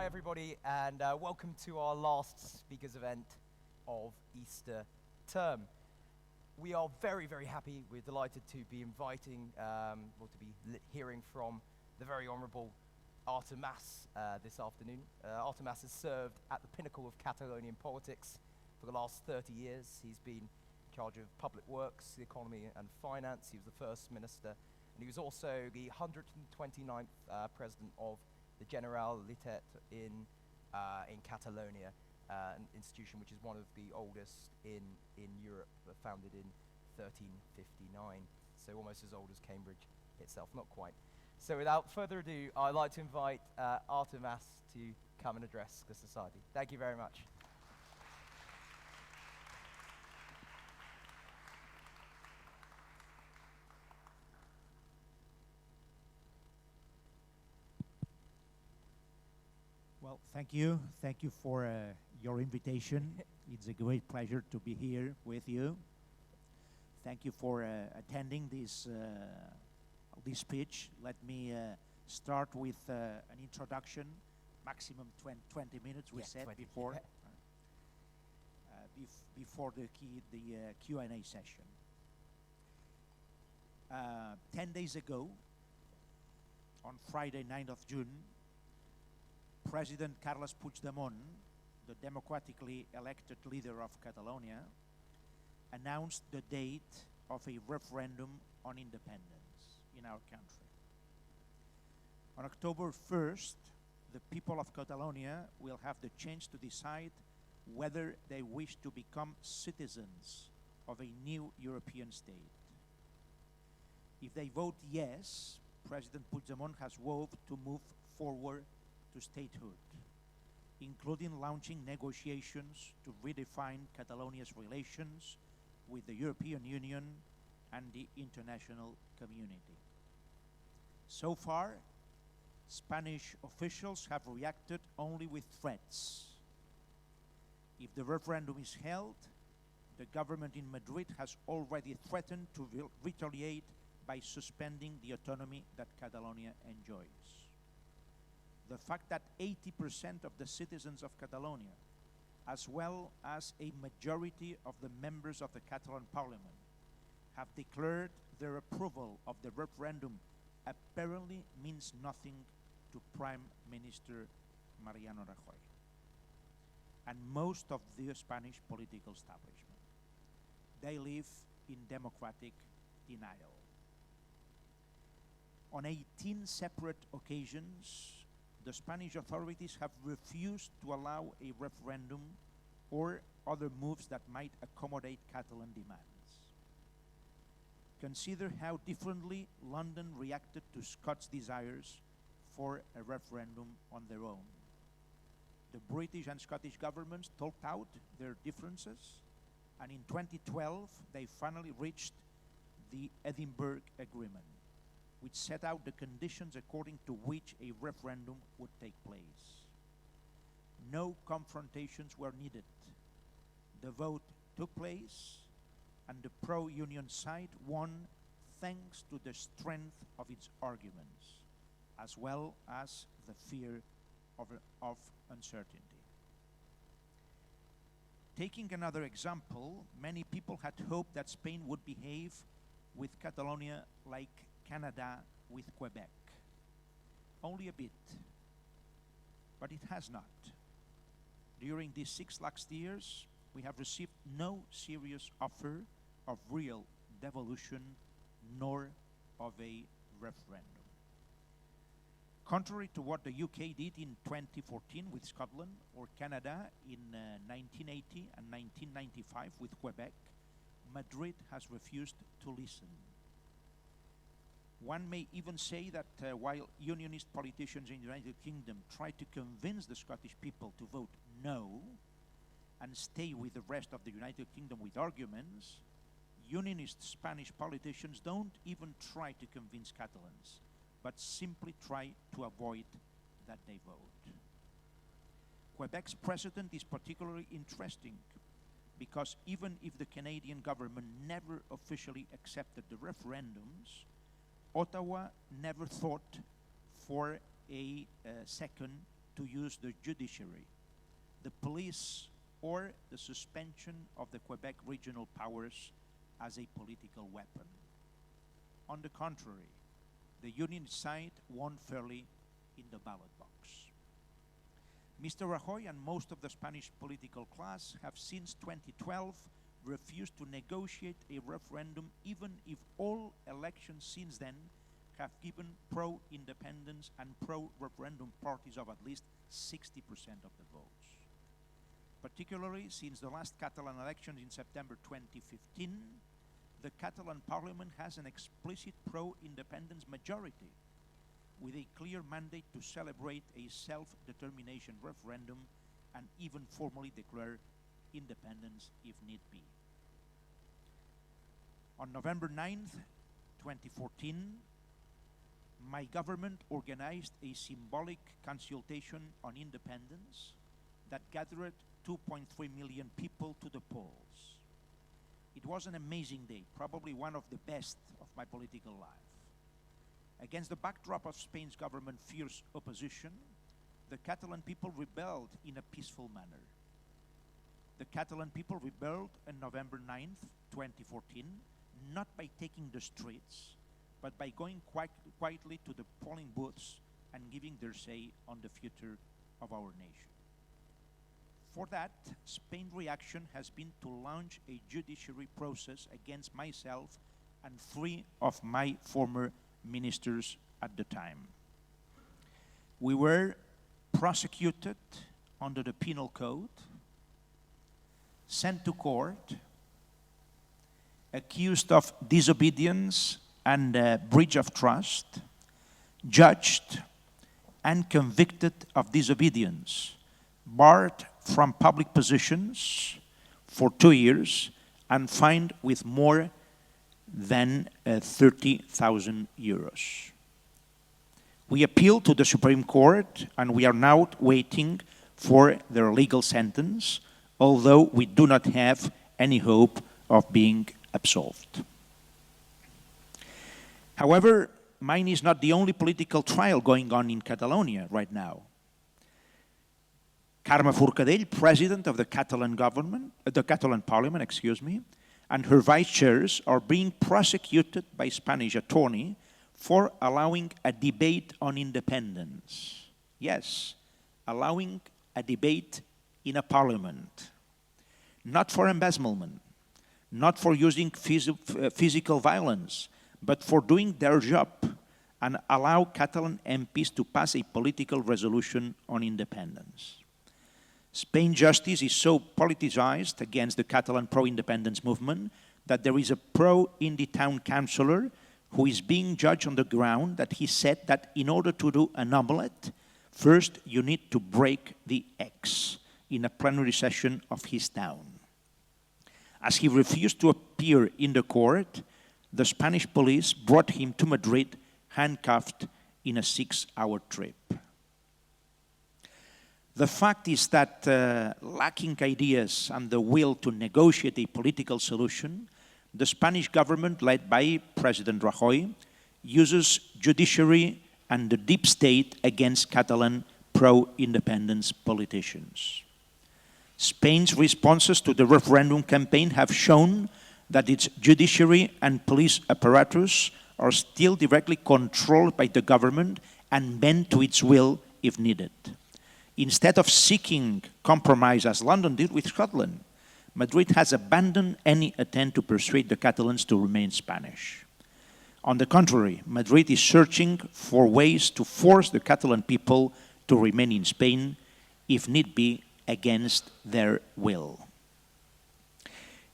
Hi everybody, and welcome to our last speakers event of Easter term. We are very, very happy, we're delighted to be inviting, or to be hearing from the very Honourable Artur Mas this afternoon. Artur Mas has served at the pinnacle of Catalonian politics for the last 30 years. He's been in charge of public works, the economy and finance. He was the first minister, and he was also the 129th president of the Generalitat in Catalonia, an institution which is one of the oldest in Europe, founded in 1359, so almost as old as Cambridge itself, not quite. So without further ado, I'd like to invite Artur Mas to come and address the society. Thank you very much. Well, thank you. Thank you for your invitation. It's a great pleasure to be here with you. Thank you for attending this speech. Let me start with an introduction, maximum 20 minutes, we said before, before the Q&A session. 10 days ago, on Friday, 9th of June, President Carles Puigdemont, the democratically elected leader of Catalonia, announced the date of a referendum on independence in our country. On October 1st, the people of Catalonia will have the chance to decide whether they wish to become citizens of a new European state. If they vote yes, President Puigdemont has vowed to move forward to statehood, including launching negotiations to redefine Catalonia's relations with the European Union and the international community. So far, Spanish officials have reacted only with threats. If the referendum is held, the government in Madrid has already threatened to retaliate by suspending the autonomy that Catalonia enjoys. The fact that 80% of the citizens of Catalonia, as well as a majority of the members of the Catalan parliament, have declared their approval of the referendum apparently means nothing to Prime Minister Mariano Rajoy and most of the Spanish political establishment. They live in democratic denial. On 18 separate occasions, the Spanish authorities have refused to allow a referendum or other moves that might accommodate Catalan demands. Consider how differently London reacted to Scots' desires for a referendum on their own. The British and Scottish governments talked out their differences, and in 2012 they finally reached the Edinburgh Agreement, which set out the conditions according to which a referendum would take place. No confrontations were needed. The vote took place, and the pro-union side won thanks to the strength of its arguments, as well as the fear of uncertainty. Taking another example, many people had hoped that Spain would behave with Catalonia like Canada with Quebec. Only a bit, but it has not. During these 6 last years, we have received no serious offer of real devolution nor of a referendum. Contrary to what the UK did in 2014 with Scotland or Canada in 1980 and 1995 with Quebec, Madrid has refused to listen. One may even say that while unionist politicians in the United Kingdom try to convince the Scottish people to vote no and stay with the rest of the United Kingdom with arguments, unionist Spanish politicians don't even try to convince Catalans, but simply try to avoid that they vote. Quebec's precedent is particularly interesting because even if the Canadian government never officially accepted the referendums, Ottawa never thought for a second to use the judiciary, the police, or the suspension of the Quebec regional powers as a political weapon. On the contrary, the Union side won fairly in the ballot box. Mr. Rajoy and most of the Spanish political class have since 2012 refused to negotiate a referendum, even if all elections since then have given pro-independence and pro-referendum parties of at least 60% of the votes. Particularly since the last Catalan elections in September 2015, the Catalan parliament has an explicit pro-independence majority, with a clear mandate to celebrate a self-determination referendum and even formally declare independence if need be. On November 9th, 2014, my government organized a symbolic consultation on independence that gathered 2.3 million people to the polls. It was an amazing day, probably one of the best of my political life. Against the backdrop of Spain's government fierce opposition, the Catalan people rebelled in a peaceful manner. The Catalan people rebelled on November 9th, 2014, not by taking the streets, but by going quietly to the polling booths and giving their say on the future of our nation. For that, Spain's reaction has been to launch a judiciary process against myself and 3 of my former ministers at the time. We were prosecuted under the penal code, sent to court, accused of disobedience and breach of trust, judged and convicted of disobedience, barred from public positions for 2 years, and fined with more than 30,000 euros. We appealed to the Supreme Court, and we are now waiting for their legal sentence, although we do not have any hope of being absolved. However, mine is not the only political trial going on in Catalonia right now. Carme Forcadell, president of the Catalan government, the Catalan parliament, and her vice chairs are being prosecuted by Spanish attorney for allowing a debate on independence. Yes, allowing a debate in a parliament. Not for embezzlement, not for using physical violence, but for doing their job and allow Catalan MPs to pass a political resolution on independence. Spain justice is so politicized against the Catalan pro-independence movement that there is a pro-Indy town councillor who is being judged on the ground that he said that in order to do an omelette, first you need to break the eggs in a plenary session of his town. As he refused to appear in the court, the Spanish police brought him to Madrid handcuffed in a 6-hour trip. The fact is that lacking ideas and the will to negotiate a political solution, the Spanish government, led by President Rajoy, uses judiciary and the deep state against Catalan pro-independence politicians. Spain's responses to the referendum campaign have shown that its judiciary and police apparatus are still directly controlled by the government and bent to its will if needed. Instead of seeking compromise as London did with Scotland, Madrid has abandoned any attempt to persuade the Catalans to remain Spanish. On the contrary, Madrid is searching for ways to force the Catalan people to remain in Spain, if need be, against their will.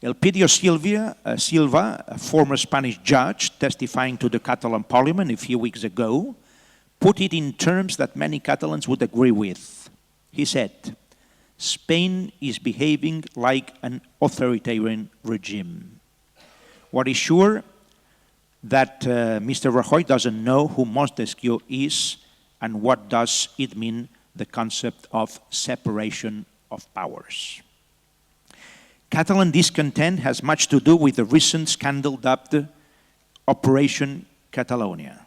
Elpidio Silva, a former Spanish judge testifying to the Catalan parliament a few weeks ago, put it in terms that many Catalans would agree with. He said, Spain is behaving like an authoritarian regime. What is sure that Mr. Rajoy doesn't know who Montesquieu is and what does it mean, the concept of separation of powers. Catalan discontent has much to do with the recent scandal dubbed Operation Catalonia.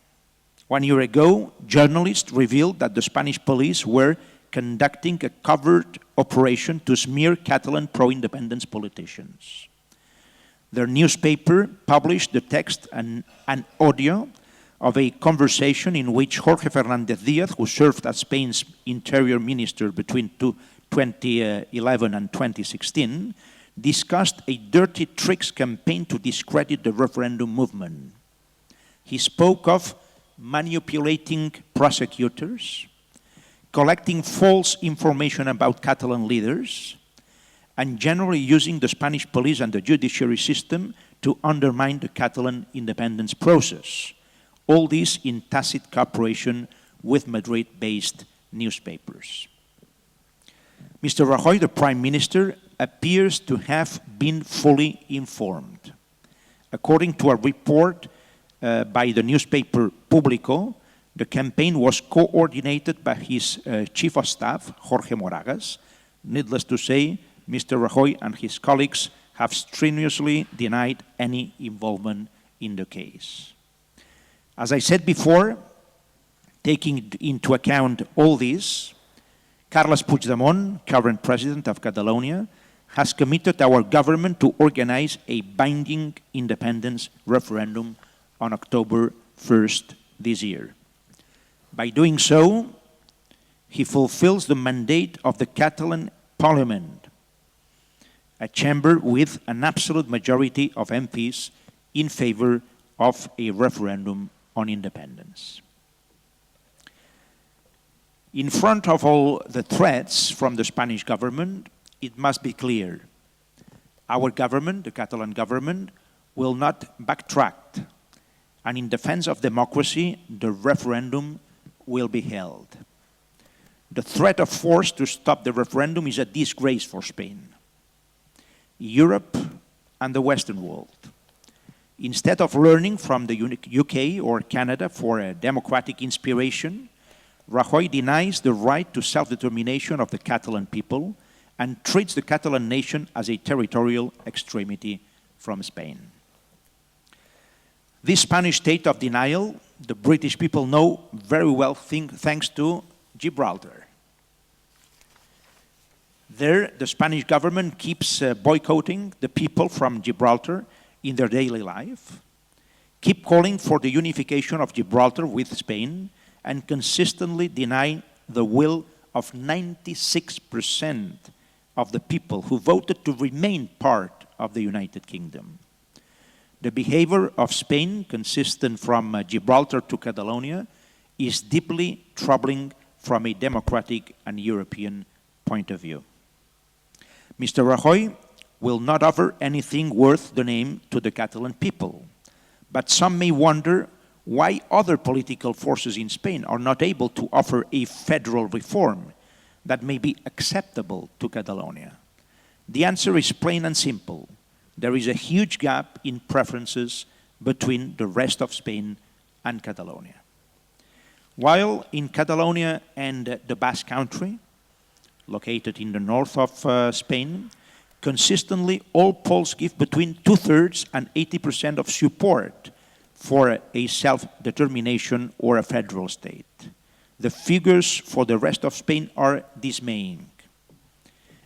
1 year ago, journalists revealed that the Spanish police were conducting a covert operation to smear Catalan pro-independence politicians. Their newspaper published the text and audio of a conversation in which Jorge Fernández Díaz, who served as Spain's interior minister between 2011 and 2016, discussed a dirty tricks campaign to discredit the referendum movement. He spoke of manipulating prosecutors, collecting false information about Catalan leaders, and generally using the Spanish police and the judiciary system to undermine the Catalan independence process. All this in tacit cooperation with Madrid-based newspapers. Mr. Rajoy, the Prime Minister, appears to have been fully informed. According to a report by the newspaper Público, the campaign was coordinated by his Chief of Staff, Jorge Moragas. Needless to say, Mr. Rajoy and his colleagues have strenuously denied any involvement in the case. As I said before, taking into account all this, Carles Puigdemont, current president of Catalonia, has committed our government to organize a binding independence referendum on October 1st this year. By doing so, he fulfills the mandate of the Catalan Parliament, a chamber with an absolute majority of MPs in favor of a referendum on independence. In front of all the threats from the Spanish government, it must be clear, our government, the Catalan government, will not backtrack, and in defense of democracy, the referendum will be held. The threat of force to stop the referendum is a disgrace for Spain, Europe, and the Western world. Instead of learning from the UK or Canada for a democratic inspiration, Rajoy denies the right to self-determination of the Catalan people and treats the Catalan nation as a territorial extremity from Spain. This Spanish state of denial, the British people know very well thanks to Gibraltar. There, the Spanish government keeps boycotting the people from Gibraltar in their daily life, keep calling for the unification of Gibraltar with Spain, and consistently deny the will of 96% of the people who voted to remain part of the United Kingdom. The behavior of Spain, consistent from Gibraltar to Catalonia, is deeply troubling from a democratic and European point of view. Mr. Rajoy will not offer anything worth the name to the Catalan people, but some may wonder why other political forces in Spain are not able to offer a federal reform that may be acceptable to Catalonia. The answer is plain and simple. There is a huge gap in preferences between the rest of Spain and Catalonia. While in Catalonia and the Basque Country, located in the north of Spain, consistently all polls give between 2/3 and 80% of support for a self-determination or a federal state. The figures for the rest of Spain are dismaying.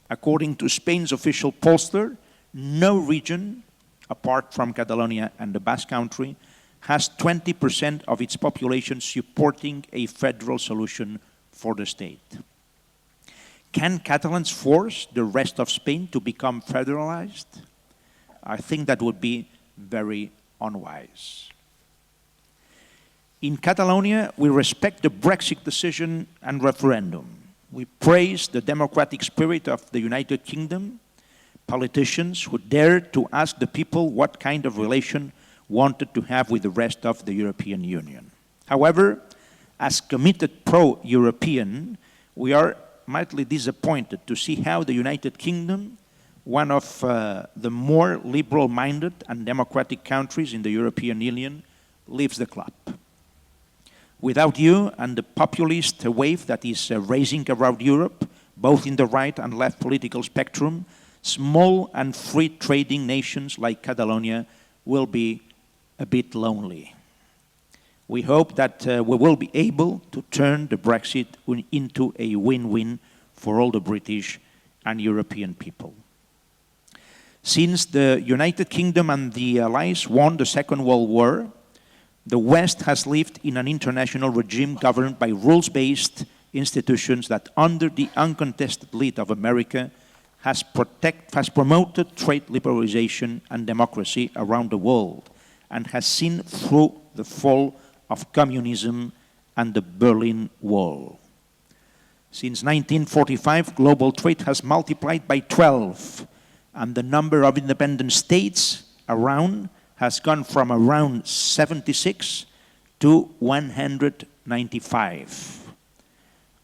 According to Spain's official pollster, no region, apart from Catalonia and the Basque Country, has 20% of its population supporting a federal solution for the state. Can Catalans force the rest of Spain to become federalized? I think that would be very unwise. In Catalonia, we respect the Brexit decision and referendum. We praise the democratic spirit of the United Kingdom, politicians who dared to ask the people what kind of relation wanted to have with the rest of the European Union. However, as committed pro-European, we are mildly disappointed to see how the United Kingdom, one of the more liberal-minded and democratic countries in the European Union, leaves the club. Without you and the populist wave that is raising around Europe, both in the right and left political spectrum, small and free trading nations like Catalonia will be a bit lonely. We hope that we will be able to turn the Brexit into a win-win for all the British and European people. Since the United Kingdom and the Allies won the Second World War, the West has lived in an international regime governed by rules-based institutions that, under the uncontested lead of America, has promoted trade liberalization and democracy around the world and has seen through the fall of communism and the Berlin Wall. Since 1945, global trade has multiplied by 12, and the number of independent states around has gone from around 76 to 195.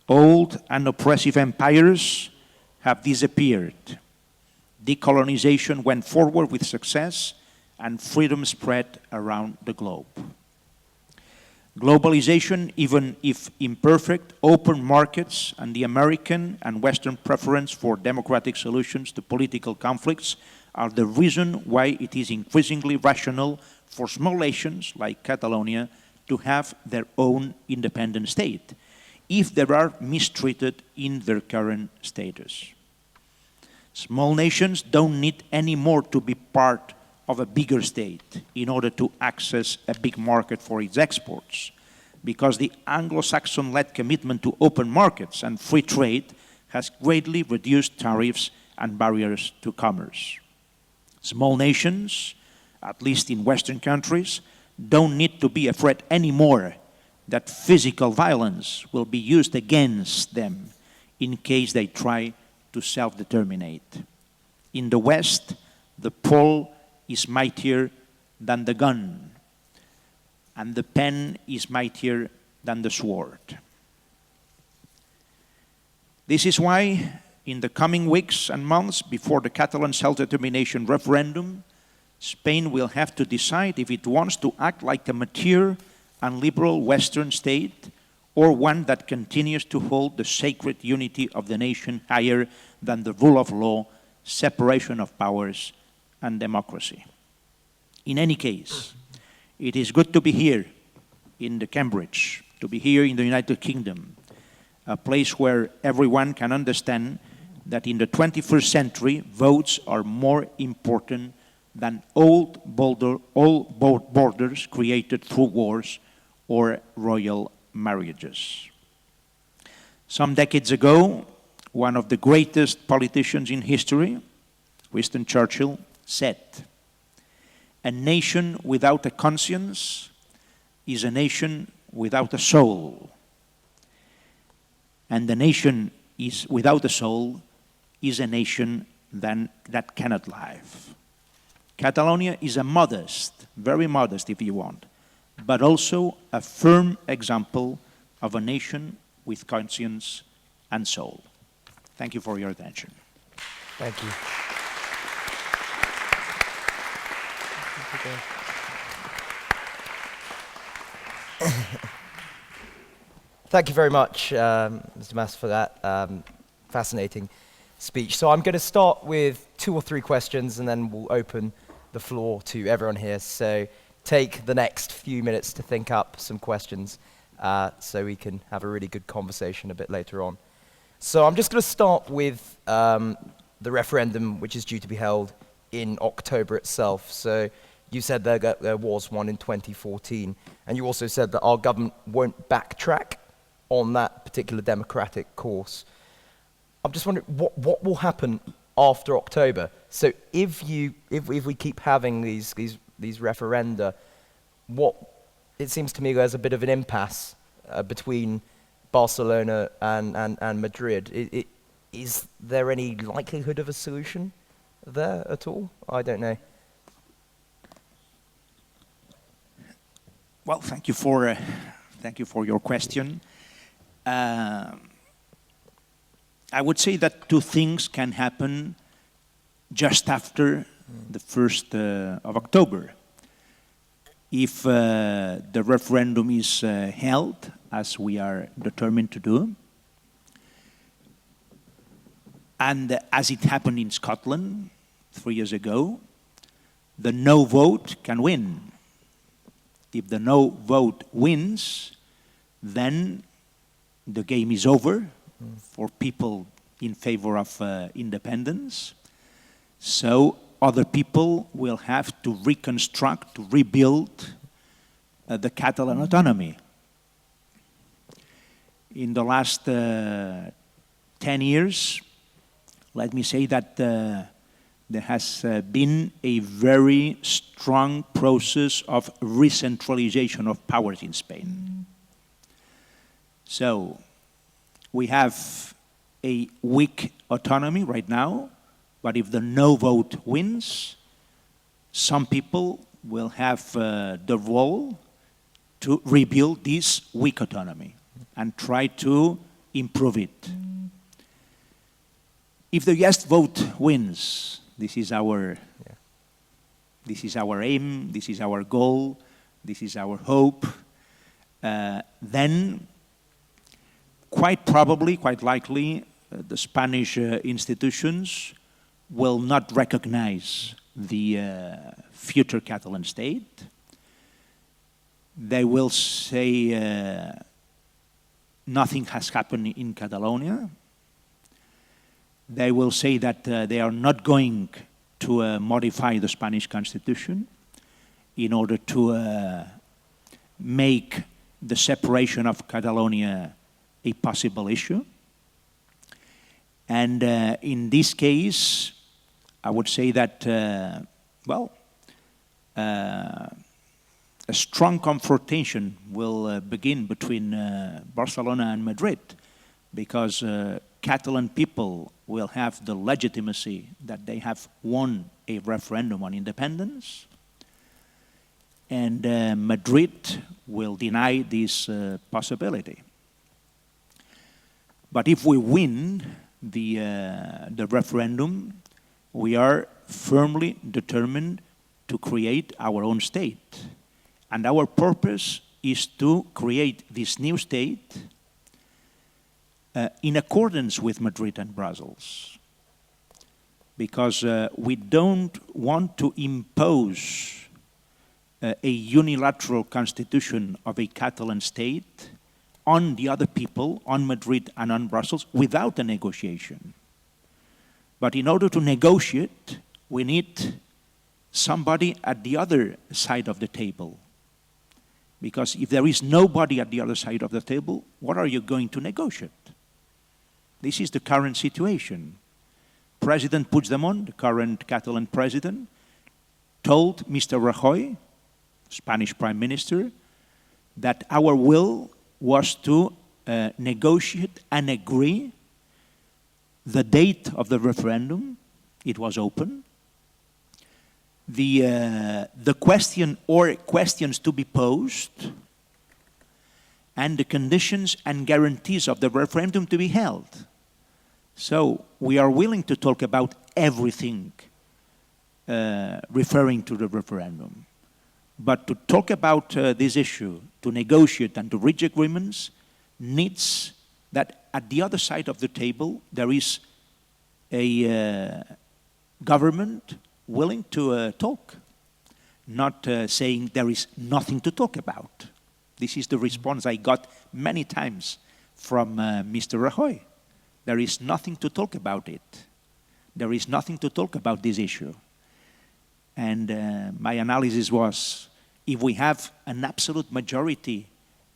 Old and oppressive empires have disappeared. Decolonization went forward with success, and freedom spread around the globe. Globalization, even if imperfect, open markets, and the American and Western preference for democratic solutions to political conflicts are the reason why it is increasingly rational for small nations like Catalonia to have their own independent state, if they are mistreated in their current status. Small nations don't need anymore to be part of a bigger state in order to access a big market for its exports, because the Anglo-Saxon-led commitment to open markets and free trade has greatly reduced tariffs and barriers to commerce. Small nations, at least in Western countries, don't need to be afraid anymore that physical violence will be used against them in case they try to self-determinate. In the West, the pole is mightier than the gun, and the pen is mightier than the sword. This is why, in the coming weeks and months before the Catalan self-determination referendum, Spain will have to decide if it wants to act like a mature and liberal Western state, or one that continues to hold the sacred unity of the nation higher than the rule of law, separation of powers, and democracy. In any case, it is good to be here in the Cambridge, to be here in the United Kingdom, a place where everyone can understand that in the 21st century, votes are more important than all borders created through wars or royal marriages. Some decades ago, one of the greatest politicians in history, Winston Churchill, said, "A nation without a conscience is a nation without a soul. And a nation without a soul is a nation that cannot live." Catalonia is a modest, very modest if you want, but also a firm example of a nation with conscience and soul. Thank you for your attention. Thank you. Thank you very much, Mr. Mas, for that fascinating speech. So I'm going to start with 2 or 3 questions, and then we'll open the floor to everyone here. So take the next few minutes to think up some questions so we can have a really good conversation a bit later on. So I'm just going to start with the referendum, which is due to be held in October itself. So you said there was one in 2014, and you also said that our government won't backtrack on that particular democratic course. I'm just wondering what will happen after October. So if we keep having these referenda, it seems to me there's a bit of an impasse between Barcelona and Madrid. Is there any likelihood of a solution there at all? I don't know. Well, thank you for your question. I would say that 2 things can happen just after the 1st of October. If the referendum is held, as we are determined to do, and as it happened in Scotland 3 years ago, the no vote can win. If the no vote wins, then the game is over for people in favor of independence. So other people will have to reconstruct, to rebuild the Catalan autonomy. In the last 10 years, let me say that there has been a very strong process of recentralization of powers in Spain. So we have a weak autonomy right now, but if the no vote wins, some people will have the role to rebuild this weak autonomy and try to improve it. If the yes vote wins, this is our aim, this is our goal, this is our hope, then quite probably, quite likely, the Spanish institutions will not recognize the future Catalan state. They will say nothing has happened in Catalonia. They will say that they are not going to modify the Spanish constitution in order to make the separation of Catalonia a possible issue. And in this case, I would say that, a strong confrontation will begin between Barcelona and Madrid, because Catalan people will have the legitimacy that they have won a referendum on independence, and Madrid will deny this possibility. But if we win the referendum, we are firmly determined to create our own state. And our purpose is to create this new state in accordance with Madrid and Brussels. Because we don't want to impose a unilateral constitution of a Catalan state on the other people, on Madrid and on Brussels, without a negotiation. But in order to negotiate, we need somebody at the other side of the table. Because if there is nobody at the other side of the table, what are you going to negotiate? This is the current situation. President Puigdemont, the current Catalan president, told Mr. Rajoy, Spanish Prime Minister, that our will was to negotiate and agree the date of the referendum. It was open. The question or questions to be posed, and the conditions and guarantees of the referendum to be held. So we are willing to talk about everything referring to the referendum. But to talk about this issue, to negotiate and to reach agreements, needs that at the other side of the table there is a government willing to talk, not saying there is nothing to talk about. This is the response I got many times from Mr. Rajoy. There is nothing to talk about it. There is nothing to talk about this issue. And my analysis was, if we have an absolute majority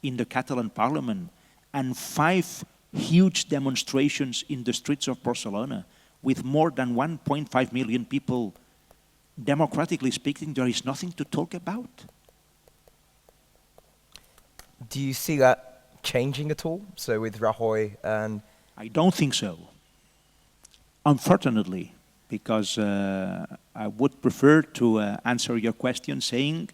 in the Catalan parliament and 5 huge demonstrations in the streets of Barcelona with more than 1.5 million people, democratically speaking, there is nothing to talk about. Do you see that changing at all? So with Rajoy and... I don't think so, unfortunately, because I would prefer to answer your question saying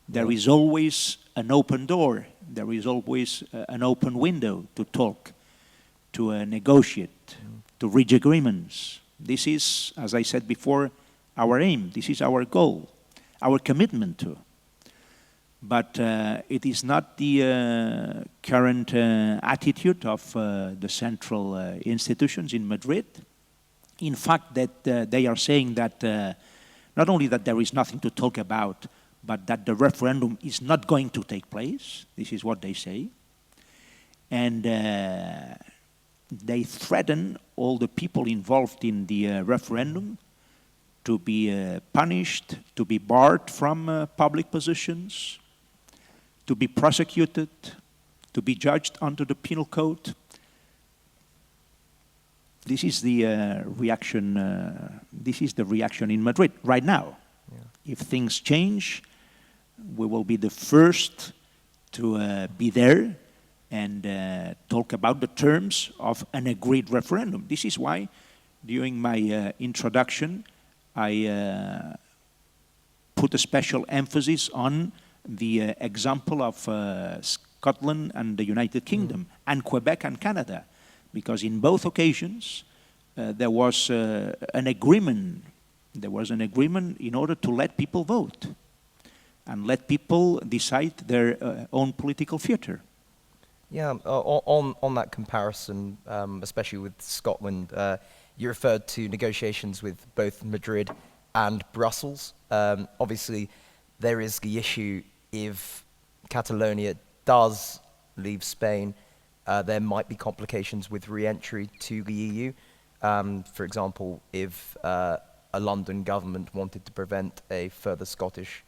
there is always an open door, there is always an open window to talk, to negotiate, to reach agreements. This is, as I said before, our aim. This is our goal, our commitment to. But it is not the current attitude of the central institutions in Madrid. In fact, that they are saying that not only that there is nothing to talk about, but that the referendum is not going to take place. This is what they say. And they threaten all the people involved in the referendum to be punished, to be barred from public positions, to be prosecuted, to be judged under the penal code. This is the reaction. This is the reaction in Madrid right now. Yeah. If things change, we will be the first to be there and talk about the terms of an agreed referendum. This is why, during my introduction, I put a special emphasis on the example of Scotland and the United Kingdom, and Quebec and Canada, because in both occasions there was an agreement. There was an agreement in order to let people vote and let people decide their own political future. Yeah, on that comparison, especially with Scotland, you referred to negotiations with both Madrid and Brussels. Obviously, there is the issue if Catalonia does leave Spain, there might be complications with re-entry to the EU. For example, if a London government wanted to prevent a further Scottish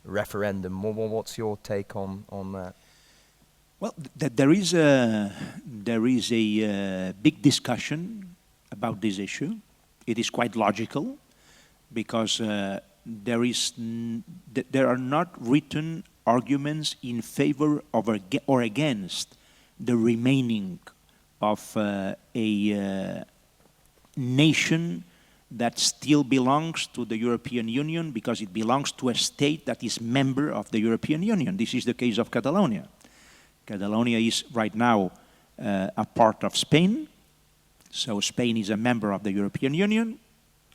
referendum. What's your take on that? Well, there is a big discussion about this issue. It is quite logical because there are not written arguments in favor of or against the remaining of a nation that still belongs to the European Union because it belongs to a state that is member of the European Union. This is the case of Catalonia. Catalonia is right now a part of Spain, so Spain is a member of the European Union.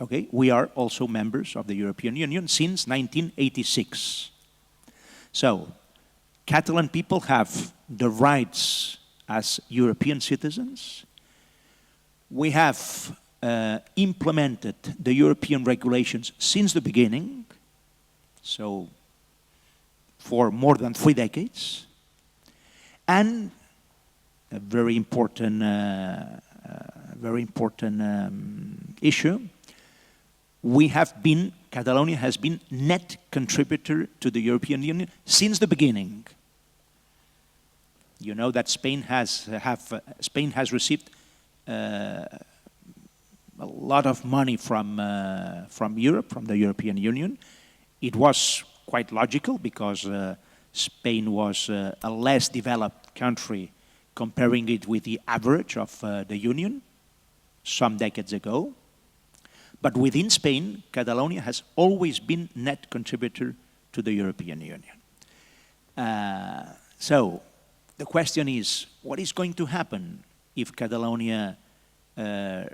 Okay, we are also members of the European Union since 1986. So, Catalan people have the rights as European citizens. We have implemented the European regulations since the beginning, so for more than 3 decades. And a very important issue, Catalonia has been net contributor to the European Union since the beginning. You know that Spain has received a lot of money from Europe, from the European Union. It was quite logical because Spain was a less developed country comparing it with the average of the Union some decades ago. But within Spain, Catalonia has always been net contributor to the European Union. So the question is, what is going to happen if Catalonia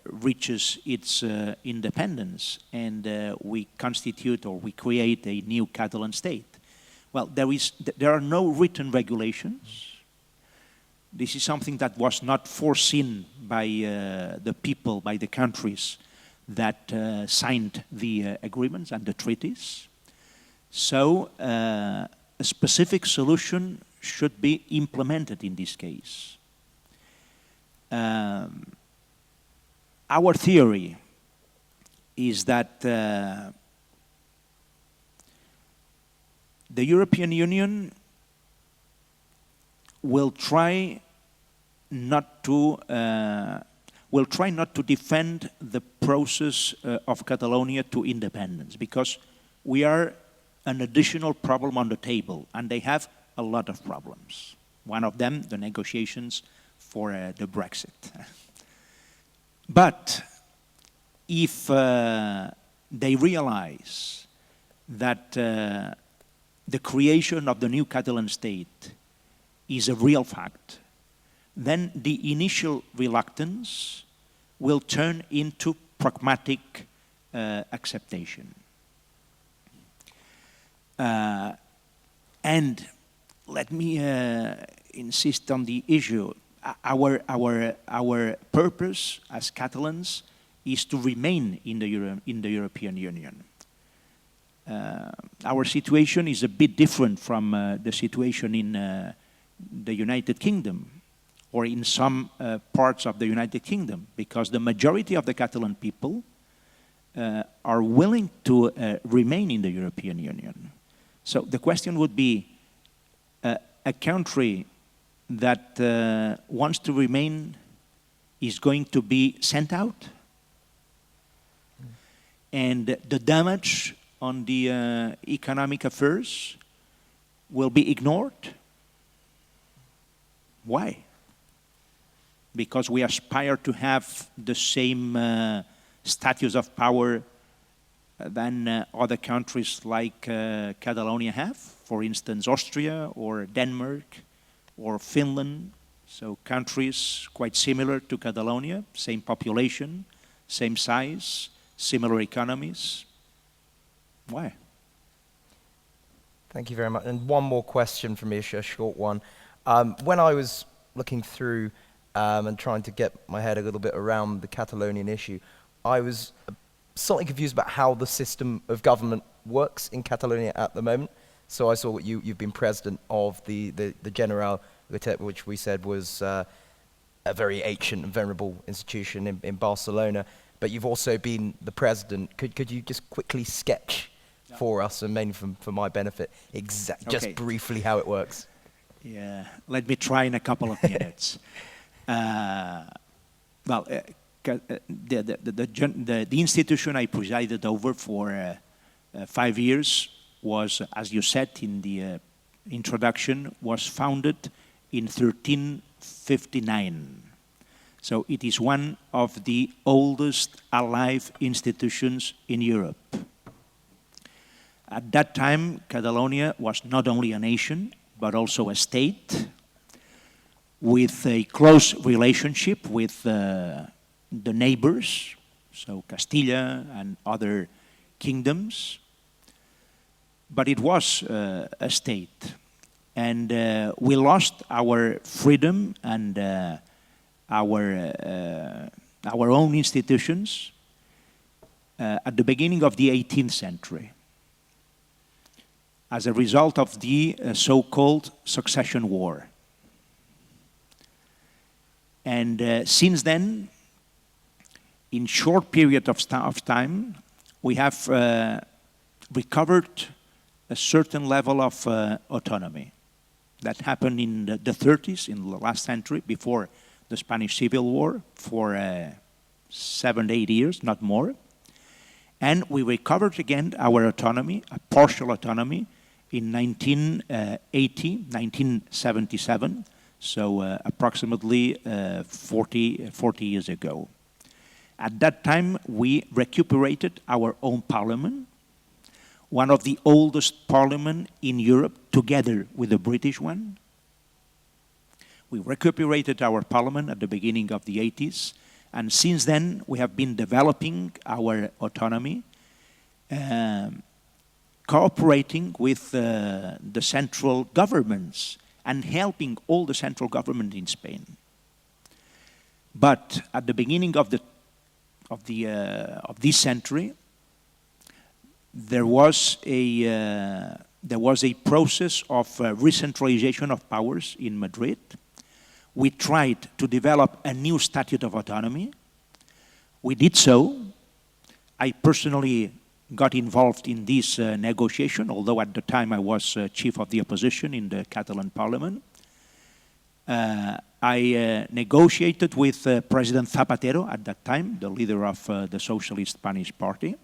reaches its independence and we constitute or we create a new Catalan state? Well, there are no written regulations. This is something that was not foreseen by the people, by the countries that signed the agreements and the treaties. So a specific solution should be implemented in this case. Our theory is that the European Union will try not to defend the process of Catalonia to independence, because we are an additional problem on the table, and they have a lot of problems. One of them, the negotiations for the Brexit. But if they realize that the creation of the new Catalan state is a real fact, then the initial reluctance will turn into pragmatic acceptation. And let me insist on the issue. Our purpose as Catalans is to remain in the European Union. our situation is a bit different from the situation in the United Kingdom, or in some parts of the United Kingdom, because the majority of the Catalan people are willing to remain in the European Union. So the question would be, a country that wants to remain is going to be sent out? And the damage on the economic affairs will be ignored? Why? Because we aspire to have the same status of power than other countries like Catalonia have, for instance, Austria or Denmark or Finland. So countries quite similar to Catalonia, same population, same size, similar economies. Why? Thank you very much. And one more question from me, a short one. When I was looking through and trying to get my head a little bit around the Catalonian issue, I was slightly confused about how the system of government works in Catalonia at the moment. So I saw you've been president of the Generalitat, which we said was a very ancient and venerable institution in Barcelona. But you've also been the president. Could you just quickly sketch for us, and mainly for my benefit, just briefly how it works? Yeah, let me try in a couple of minutes. The institution I presided over for 5 years was, as you said in the introduction, was founded in 1359. So it is one of the oldest alive institutions in Europe. At that time, Catalonia was not only a nation, but also a state with a close relationship with the neighbors, so Castilla and other kingdoms. But it was a state. And we lost our freedom and our own institutions at the beginning of the 18th century as a result of the so-called succession war. And since then, in short period of time, we have recovered a certain level of autonomy. That happened in the 30s, in the last century, before the Spanish Civil War, for 7, 8 years, not more. And we recovered again our autonomy, a partial autonomy, in 1977, so approximately 40 years ago. At that time, we recuperated our own parliament, one of the oldest parliaments in Europe, together with the British one. We recuperated our parliament at the beginning of the 80s, and since then we have been developing our autonomy, cooperating with the central governments and helping all the central government in Spain. But at the beginning of this century, there was a process of recentralization of powers in Madrid. We tried to develop a new statute of autonomy. We did so. I personally got involved in this negotiation, although at the time I was chief of the opposition in the Catalan parliament. I negotiated with President Zapatero at that time, the leader of the Socialist Spanish Party,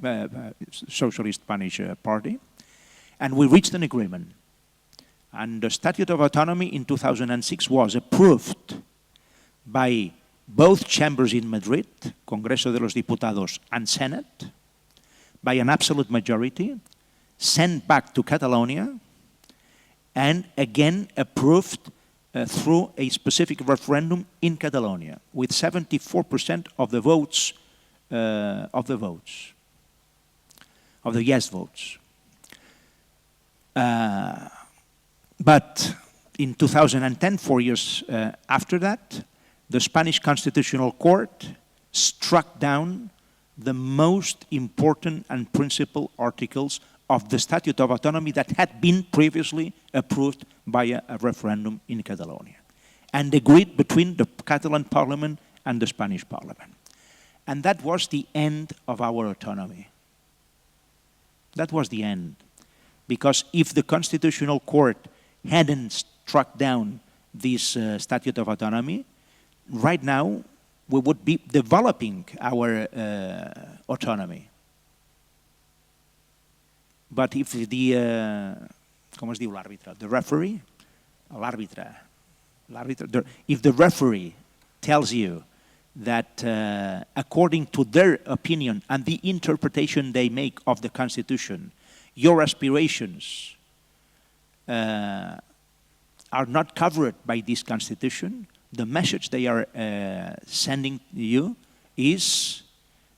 and we reached an agreement. And the Statute of Autonomy in 2006 was approved by both chambers in Madrid, Congreso de los Diputados and Senate, by an absolute majority, sent back to Catalonia, and again approved through a specific referendum in Catalonia, with 74% of the votes, of the yes votes. But in 2010, 4 years after that, the Spanish Constitutional Court struck down the most important and principal articles of the Statute of Autonomy that had been previously approved by a referendum in Catalonia, and agreed between the Catalan Parliament and the Spanish Parliament. And that was the end of our autonomy. That was the end. Because if the Constitutional Court hadn't struck down this Statute of Autonomy, right now we would be developing our autonomy. But if the, com es diu l'àrbitre? The referee? L'àrbitre. If the referee tells you that according to their opinion and the interpretation they make of the Constitution, your aspirations are not covered by this Constitution, the message they are sending you is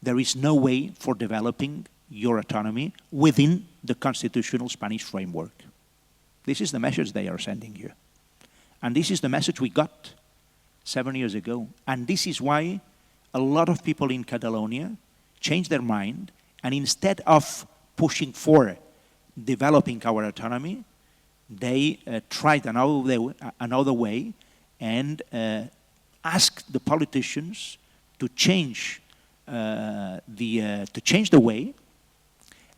there is no way for developing your autonomy within the constitutional Spanish framework. This is the message they are sending you. And this is the message we got 7 years ago. And this is why a lot of people in Catalonia changed their mind, and instead of pushing for developing our autonomy, they tried another way and asked the politicians to change the way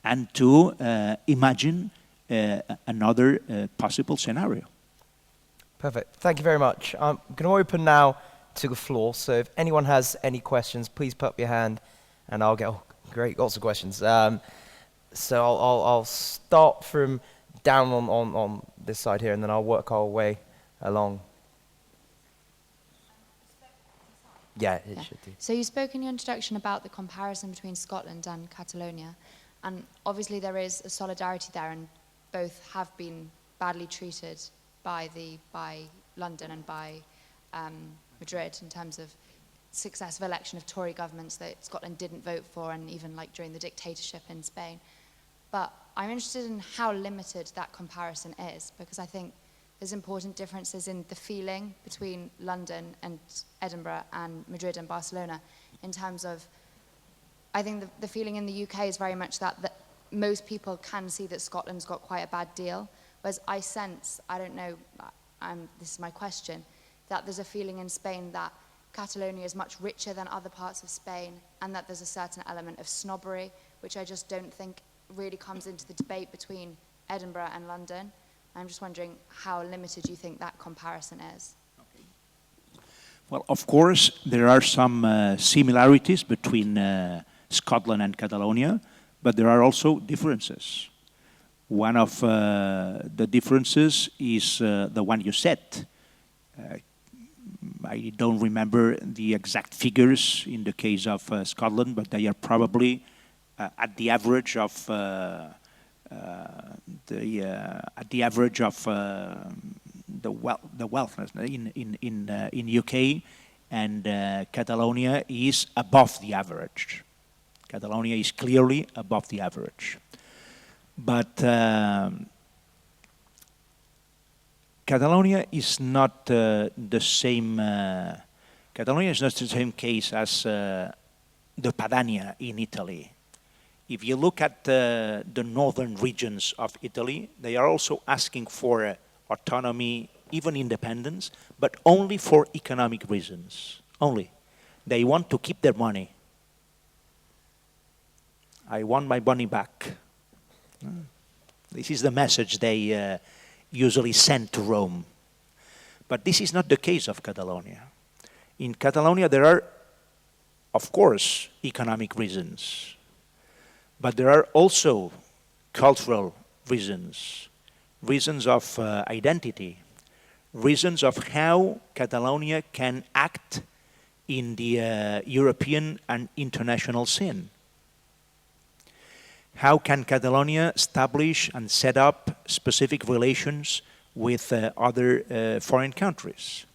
and to imagine another possible scenario. Perfect. Thank you very much. I'm going to open now to the floor. So if anyone has any questions, please put up your hand, and I'll get great, lots of questions. So I'll start from down on this side here, and then I'll work our way along. Yeah, it should do. So you spoke in your introduction about the comparison between Scotland and Catalonia, and obviously there is a solidarity there, and both have been badly treated by London and by Madrid in terms of successive election of Tory governments that Scotland didn't vote for, and even like during the dictatorship in Spain. But I'm interested in how limited that comparison is, because I think there's important differences in the feeling between London and Edinburgh and Madrid and Barcelona in terms of, I think the feeling in the UK is very much that most people can see that Scotland's got quite a bad deal, whereas I sense, I don't know, this is my question, that there's a feeling in Spain that Catalonia is much richer than other parts of Spain, and that there's a certain element of snobbery, which I just don't think really comes into the debate between Edinburgh and London. I'm just wondering how limited you think that comparison is. Well, of course, there are some similarities between Scotland and Catalonia, but there are also differences. One of the differences is the one you said. I don't remember the exact figures in the case of Scotland, but they are probably at the average of the wealth in UK, and Catalonia is above the average. Catalonia is clearly above the average, but Catalonia is not the same. Catalonia is not the same case as the Padania in Italy. If you look at the northern regions of Italy, they are also asking for autonomy, even independence, but only for economic reasons. Only. They want to keep their money. I want my money back. This is the message they usually send to Rome. But this is not the case of Catalonia. In Catalonia, there are, of course, economic reasons. But there are also cultural reasons, reasons of identity, reasons of how Catalonia can act in the European and international scene. How can Catalonia establish and set up specific relations with other foreign countries?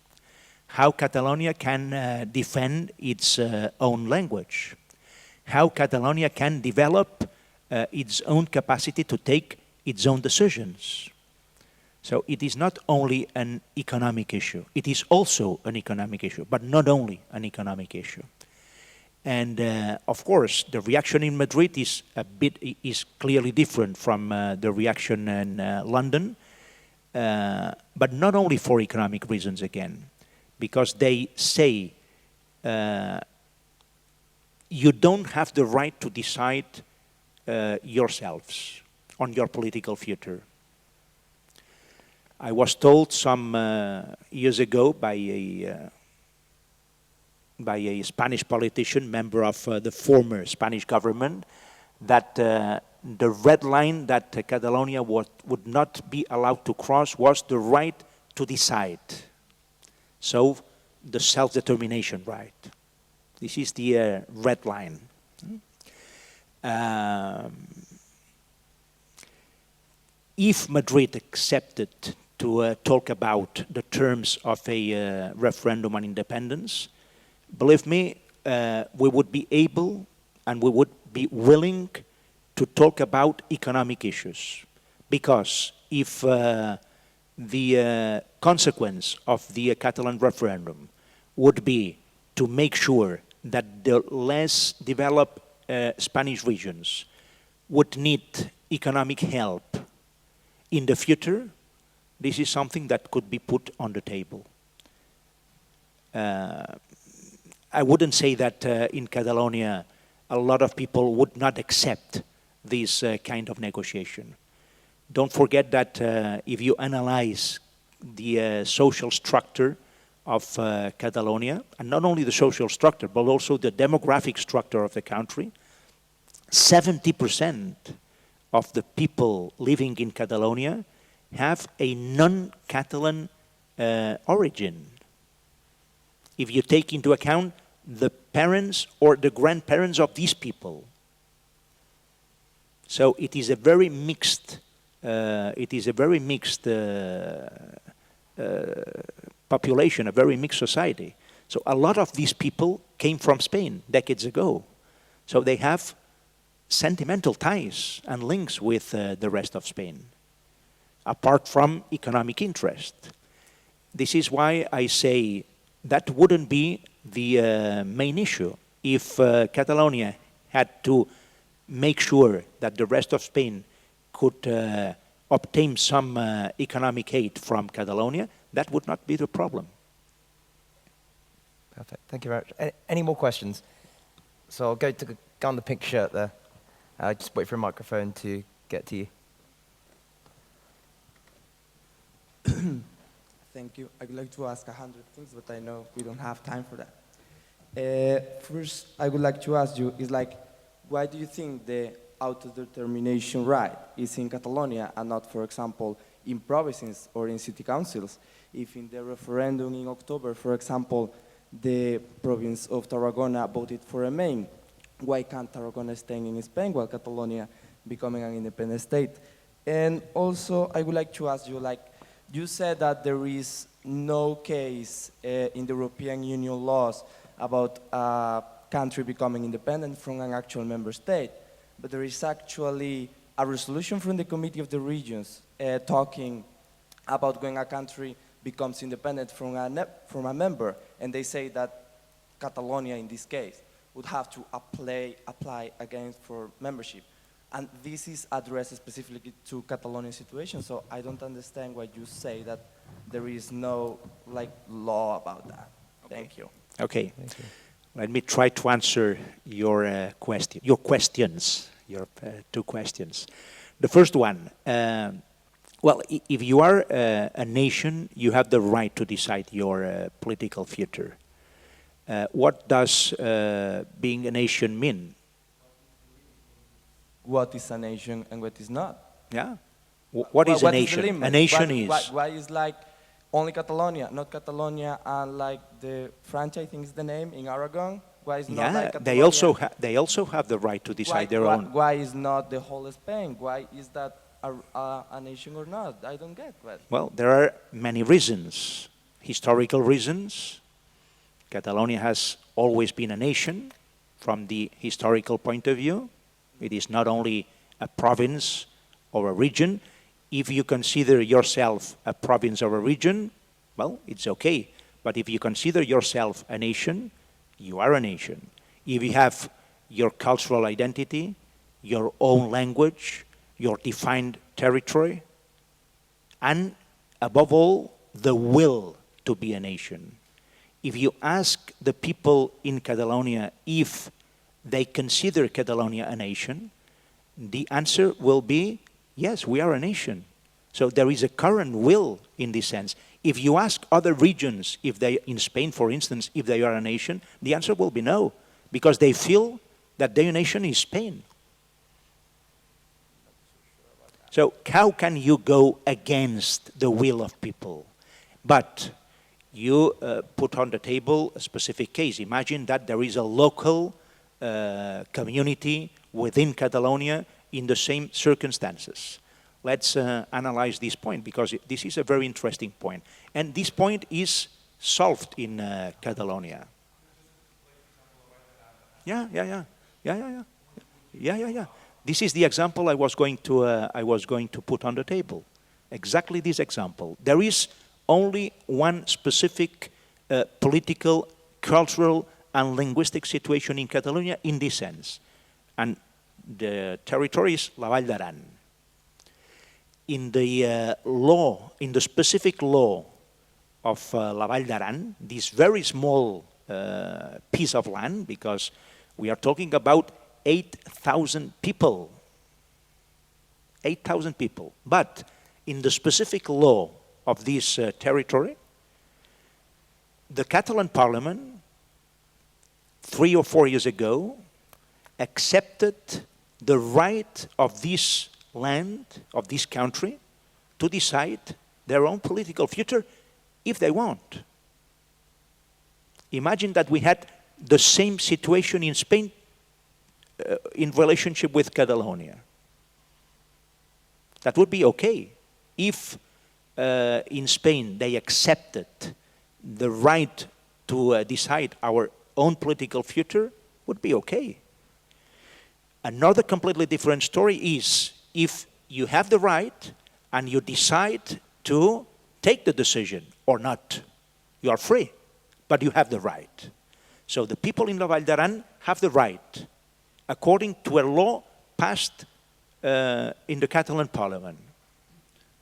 How Catalonia can defend its own language? How Catalonia can develop its own capacity to take its own decisions. So it is not only an economic issue, it is also an economic issue, but not only an economic issue. And of course, the reaction in Madrid is clearly different from the reaction in London, but not only for economic reasons again, because they say you don't have the right to decide yourselves on your political future. I was told some years ago by a Spanish politician, member of the former Spanish government, that the red line that Catalonia would not be allowed to cross was the right to decide. So the self-determination right. This is the red line. If Madrid accepted to talk about the terms of a referendum on independence, believe me, we would be able and we would be willing to talk about economic issues. Because if the consequence of the Catalan referendum would be to make sure that the less developed Spanish regions would need economic help in the future, this is something that could be put on the table. I wouldn't say that in Catalonia a lot of people would not accept this kind of negotiation. Don't forget that if you analyze the social structure of Catalonia, and not only the social structure, but also the demographic structure of the country, 70% of the people living in Catalonia have a non-Catalan origin. If you take into account the parents or the grandparents of these people. So it is a very mixed, population, a very mixed society. So a lot of these people came from Spain decades ago. So they have sentimental ties and links with the rest of Spain, apart from economic interest. This is why I say that wouldn't be the main issue. If Catalonia had to make sure that the rest of Spain could obtain some economic aid from Catalonia, that would not be the problem. Perfect. Thank you very much. Any more questions? So I'll go to the guy on the pink shirt there. Just wait for a microphone to get to you. Thank you. I would like to ask 100 things, but I know we don't have time for that. First, I would like to ask you, why do you think the autodetermination right is in Catalonia and not, for example, in provinces or in city councils? If in the referendum in October, for example, the province of Tarragona voted for a main, why can't Tarragona stay in Spain while Catalonia becoming an independent state? And also, I would like to ask you, you said that there is no case in the European Union laws about a country becoming independent from an actual member state, but there is actually a resolution from the Committee of the Regions talking about when a country becomes independent from a member, and they say that Catalonia, in this case, would have to apply again for membership. And this is addressed specifically to Catalonian situation, so I don't understand why you say that there is no law about that. Okay. Thank you. Okay. Thank you. Let me try to answer your questions, your two questions. The first one, well, if you are a nation, you have the right to decide your political future. What does being a nation mean? What is a nation and what is not? Yeah. What is a nation? A nation why is only Catalonia, not Catalonia, and the French, I think is the name, in Aragon? Why is not Catalonia? They also have the right to decide their own. Why is not the whole Spain? Why is that a nation or not? I don't get that. Well, there are many reasons. Historical reasons. Catalonia has always been a nation from the historical point of view. It is not only a province or a region. If you consider yourself a province or a region, well, it's okay. But if you consider yourself a nation, you are a nation. if you have your cultural identity, your own language, your defined territory, and above all, the will to be a nation. If you ask the people in Catalonia if they consider Catalonia a nation, the answer will be, yes, we are a nation. So there is a current will in this sense. If you ask other regions, if they, in Spain, for instance, if they are a nation, the answer will be no, because they feel that their nation is Spain. So how can you go against the will of people? But you put on the table a specific case. Imagine that there is a local community within Catalonia in the same circumstances. Let's analyze this point, because this is a very interesting point. And this point is solved in Catalonia. Yeah. This is the example I was going to put on the table. Exactly this example. There is only one specific political, cultural, and linguistic situation in Catalonia in this sense. And the territory is La Vall d'Aran. In the law, in the specific law of La Vall d'Aran, this very small piece of land, because we are talking about 8,000 people. 8,000 people. But in the specific law of this territory, the Catalan parliament, 3 or 4 years ago, accepted the right of this land, of this country, to decide their own political future if they want. Imagine that we had the same situation in Spain in relationship with Catalonia. That would be okay if in Spain they accepted the right to decide our own political future, would be okay. Another completely different story is if you have the right and you decide to take the decision or not. You are free, but you have the right. So the people in La Vall d'Aran have the right, according to a law passed in the Catalan parliament.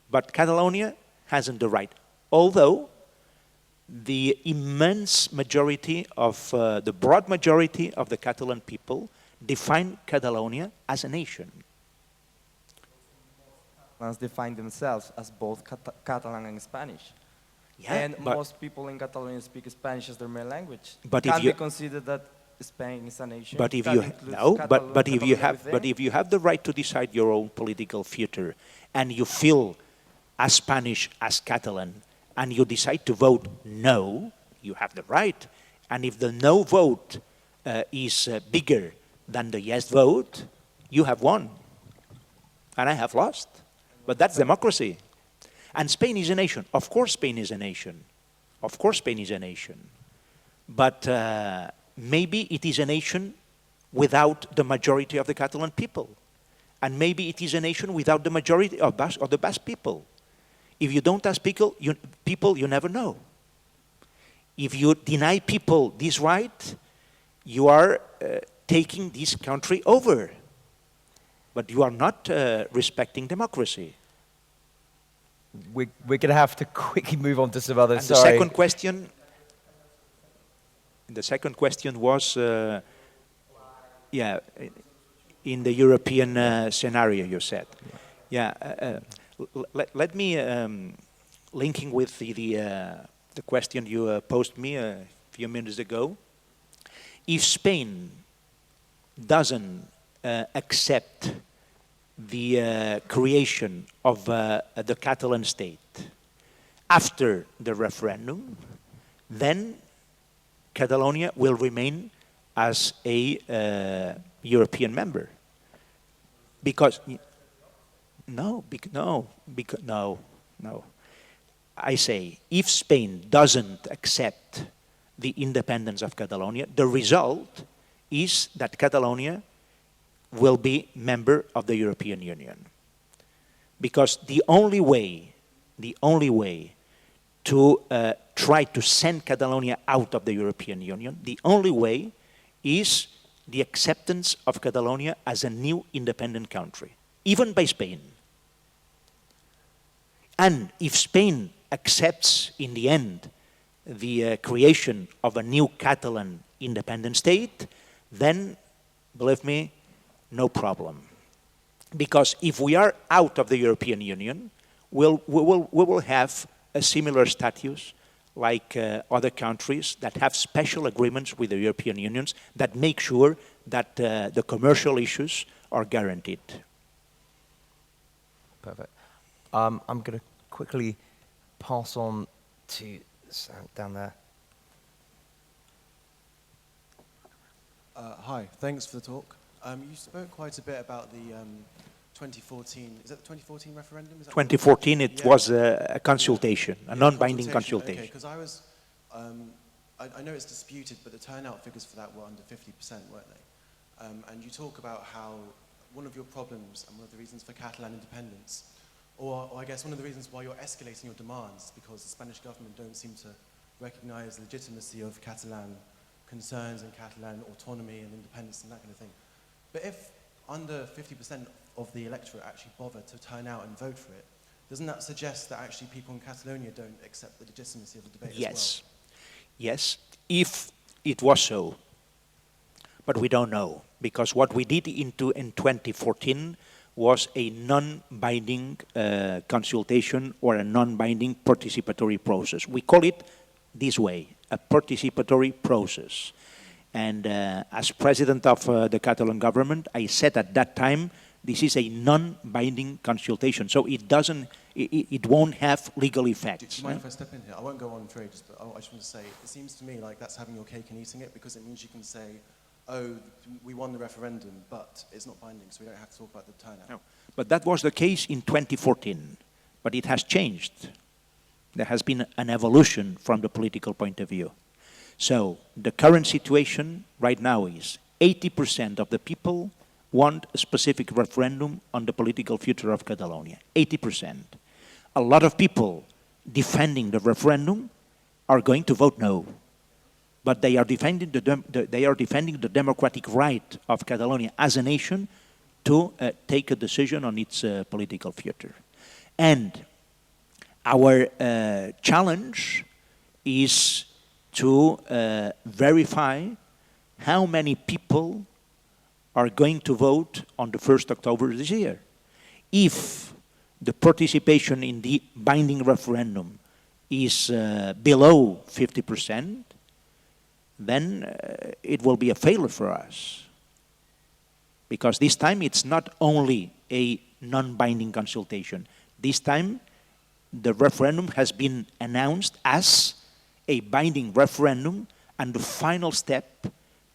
But Catalonia hasn't the right, although the immense majority of, the broad majority of the Catalan people define Catalonia as a nation. Catalans define themselves as both Catalan and Spanish. Yeah, And but most people in Catalonia speak Spanish as their main language. But if Can you- we consider that Spain is a nation? But if That you includes no, but if you Catalonia have within? but if you have the right to decide your own political future, and you feel as Spanish as Catalan, and you decide to vote no, you have the right. And if the no vote is bigger than the yes vote, you have won, and I have lost. But that's democracy. And Spain is a nation. Of course, Spain is a nation. Of course, Spain is a nation. But maybe it is a nation without the majority of the Catalan people. And maybe it is a nation without the majority of the Basque people. If you don't ask people, you never know. If you deny people this right, you are taking this country over. But you are not respecting democracy. We're going to have to quickly move on to some other. And Sorry. the second question was, in the European scenario, you said. Yeah, let me, linking with the question you posed me a few minutes ago, if Spain doesn't accept the creation of the Catalan state after the referendum, then Catalonia will remain as a European member. Because no. I say, if Spain doesn't accept the independence of Catalonia, the result is that Catalonia will be member of the European Union. Because the only way to try to send Catalonia out of the European Union, the only way is the acceptance of Catalonia as a new independent country, even by Spain. And if Spain accepts, in the end, the creation of a new Catalan independent state, then, believe me, no problem. Because if we are out of the European Union, we will have a similar status like other countries that have special agreements with the European Union that make sure that the commercial issues are guaranteed. Perfect. I'm going to quickly pass on to down there. Hi, thanks for the talk. You spoke quite a bit about the 2014, is that the 2014 referendum? Is that 2014, it was a consultation, a non-binding consultation. Okay, because I know it's disputed, but the turnout figures for that were under 50%, weren't they? And you talk about how one of your problems and one of the reasons for Catalan independence, or I guess one of the reasons why you're escalating your demands, because the Spanish government don't seem to recognize the legitimacy of Catalan concerns and Catalan autonomy and independence and that kind of thing. But if under 50% of the electorate actually bother to turn out and vote for it, doesn't that suggest that actually people in Catalonia don't accept the legitimacy of the debate as well? Yes, if it was so, but we don't know, because what we did in 2014 was a non-binding consultation or a non-binding participatory process. We call it this way, a participatory process. And as president of the Catalan government, I said at that time, this is a non-binding consultation, so it won't have legal effects. Do you mind if I step in here? I won't go on for ages, but I just want to say, it seems to me like that's having your cake and eating it, because it means you can say, oh, we won the referendum, but it's not binding, so we don't have to talk about the turnout. No. But that was the case in 2014, but it has changed. There has been an evolution from the political point of view. So the current situation right now is 80% of the people want a specific referendum on the political future of Catalonia. 80%. A lot of people defending the referendum are going to vote no. But they are defending the democratic right of Catalonia as a nation to take a decision on its political future. And our challenge is to verify how many people are going to vote on the 1st October this year. If the participation in the binding referendum is below 50%, then it will be a failure for us. Because this time it's not only a non-binding consultation. This time the referendum has been announced as a binding referendum and the final step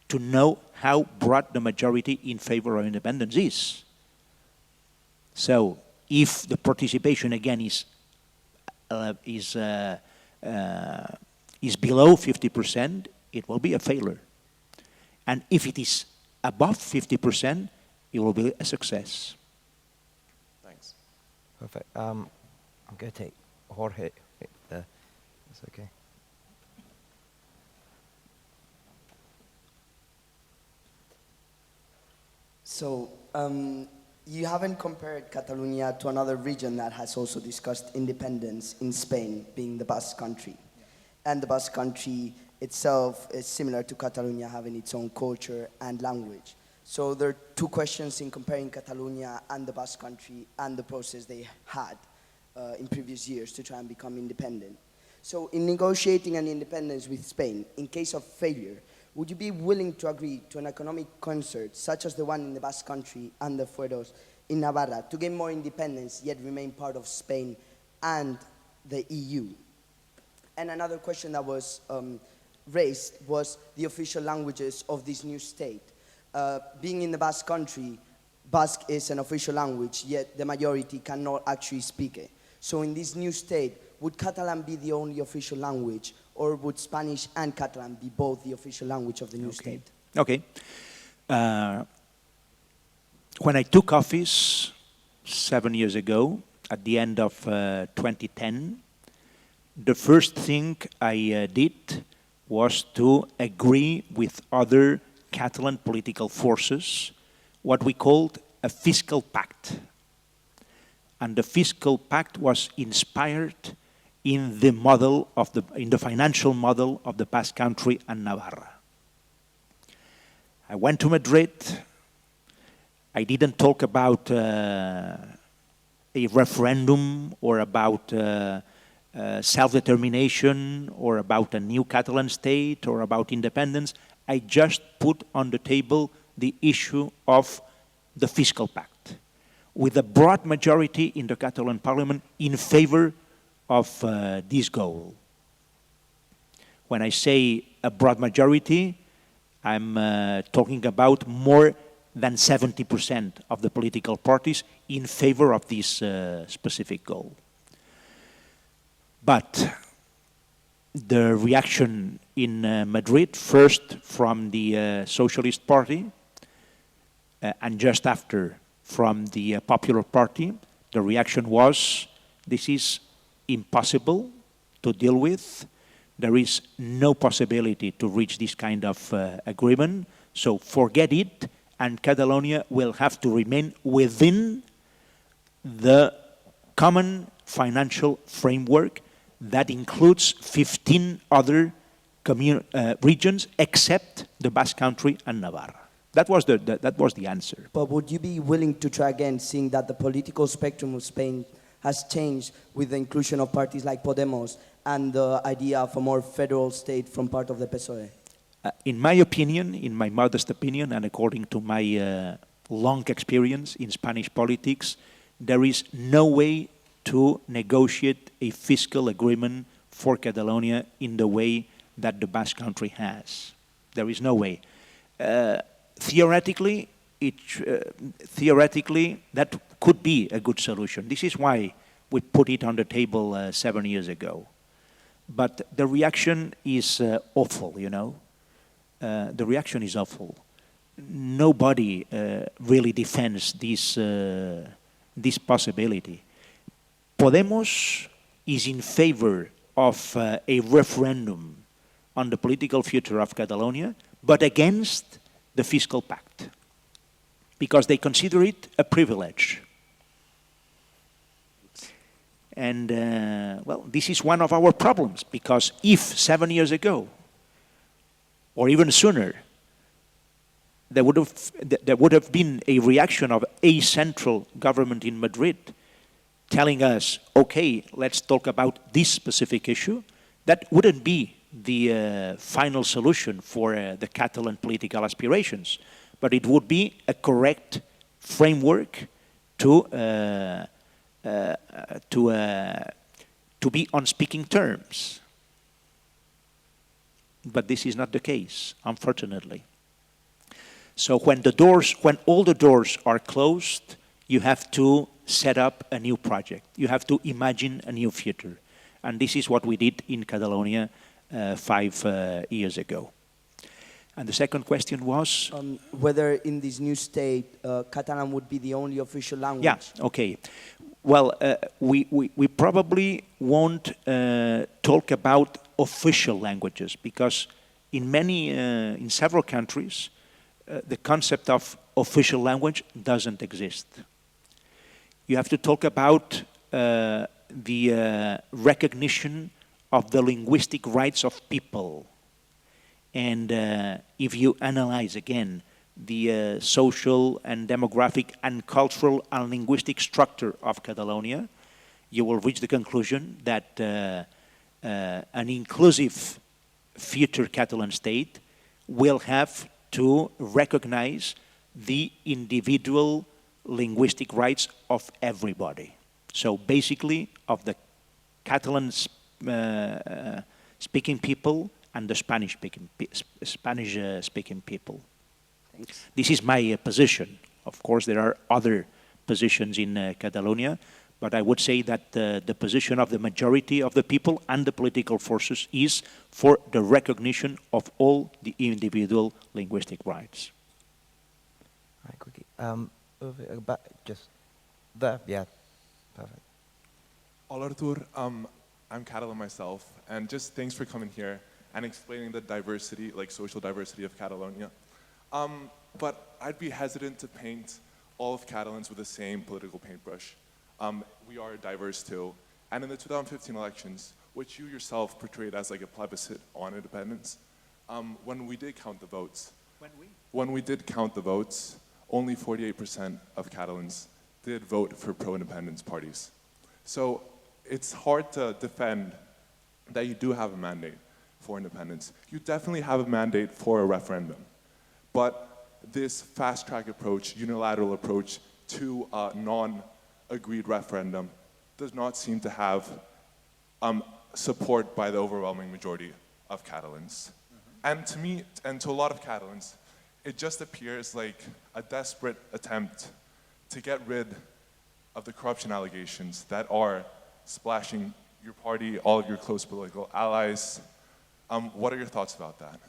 to know how broad the majority in favor of independence is. So if the participation again is below 50%, it will be a failure. And if it is above 50%, it will be a success. Thanks. Perfect. I'm going to take Jorge there. That's okay. So, you haven't compared Catalonia to another region that has also discussed independence in Spain, being the Basque Country. Yeah. And the Basque Country itself is similar to Catalonia, having its own culture and language. So there are two questions in comparing Catalonia and the Basque Country and the process they had in previous years to try and become independent. So in negotiating an independence with Spain, in case of failure, would you be willing to agree to an economic concert, such as the one in the Basque Country and the Fueros in Navarra, to gain more independence, yet remain part of Spain and the EU? And another question that was raised was the official languages of this new state. Being in the Basque Country, Basque is an official language, yet the majority cannot actually speak it. So in this new state, would Catalan be the only official language, or would Spanish and Catalan be both the official language of the new state? Okay. When I took office 7 years ago, at the end of 2010, the first thing I did was to agree with other Catalan political forces what we called a fiscal pact. And the fiscal pact was inspired in the model of in the financial model of the Basque Country and Navarra. I went to Madrid. I didn't talk about a referendum or about self-determination or about a new Catalan state or about independence. I just put on the table the issue of the fiscal pact, with a broad majority in the Catalan parliament in favor of this goal. When I say a broad majority, I'm talking about more than 70% of the political parties in favor of this specific goal. But the reaction in Madrid, first from the Socialist Party, and just after from the Popular Party, the reaction was, this is impossible to deal with. There is no possibility to reach this kind of agreement, so forget it, and Catalonia will have to remain within the common financial framework that includes 15 other regions except the Basque Country and Navarra. That was the answer. But would you be willing to try again, seeing that the political spectrum of Spain has changed with the inclusion of parties like Podemos and the idea of a more federal state from part of the PSOE? In my opinion, in my modest opinion, and according to my long experience in Spanish politics, there is no way to negotiate a fiscal agreement for Catalonia in the way that the Basque Country has. There is no way. Theoretically, that could be a good solution. This is why we put it on the table 7 years ago. But the reaction is awful, you know. The reaction is awful. Nobody really defends this possibility. Podemos is in favor of a referendum on the political future of Catalonia, but against the fiscal pact, because they consider it a privilege. And, well, this is one of our problems, because if 7 years ago, or even sooner, there would have been a reaction of a central government in Madrid telling us, okay, let's talk about this specific issue, that wouldn't be the final solution for the Catalan political aspirations, but it would be a correct framework to be on speaking terms. But this is not the case, unfortunately. So when all the doors are closed, you have to set up a new project. You have to imagine a new future. And this is what we did in Catalonia 5 years ago. And the second question was? Whether in this new state, Catalan would be the only official language. Yeah, okay. Well, we probably won't talk about official languages, because in several countries, the concept of official language doesn't exist. You have to talk about the recognition of the linguistic rights of people. And if you analyze again the social and demographic and cultural and linguistic structure of Catalonia, you will reach the conclusion that an inclusive future Catalan state will have to recognize the individual linguistic rights of everybody. So basically of the Catalan speaking people and the Spanish speaking people. Thanks. This is my position. Of course, there are other positions in Catalonia, but I would say that the position of the majority of the people and the political forces is for the recognition of all the individual linguistic rights. Right, quickly. Back, just there, yeah, perfect. Hola, Artur. I'm Catalan myself, and just thanks for coming here and explaining the diversity, like social diversity of Catalonia. But I'd be hesitant to paint all of Catalans with the same political paintbrush. We are diverse too. And in the 2015 elections, which you yourself portrayed as like a plebiscite on independence, when we did count the votes, only 48% of Catalans did vote for pro-independence parties. So it's hard to defend that you do have a mandate for independence. You definitely have a mandate for a referendum. But this fast-track approach, unilateral approach to a non-agreed referendum does not seem to have support by the overwhelming majority of Catalans. And to me, and to a lot of Catalans, it just appears like a desperate attempt to get rid of the corruption allegations that are splashing your party, all of your close political allies. What are your thoughts about that?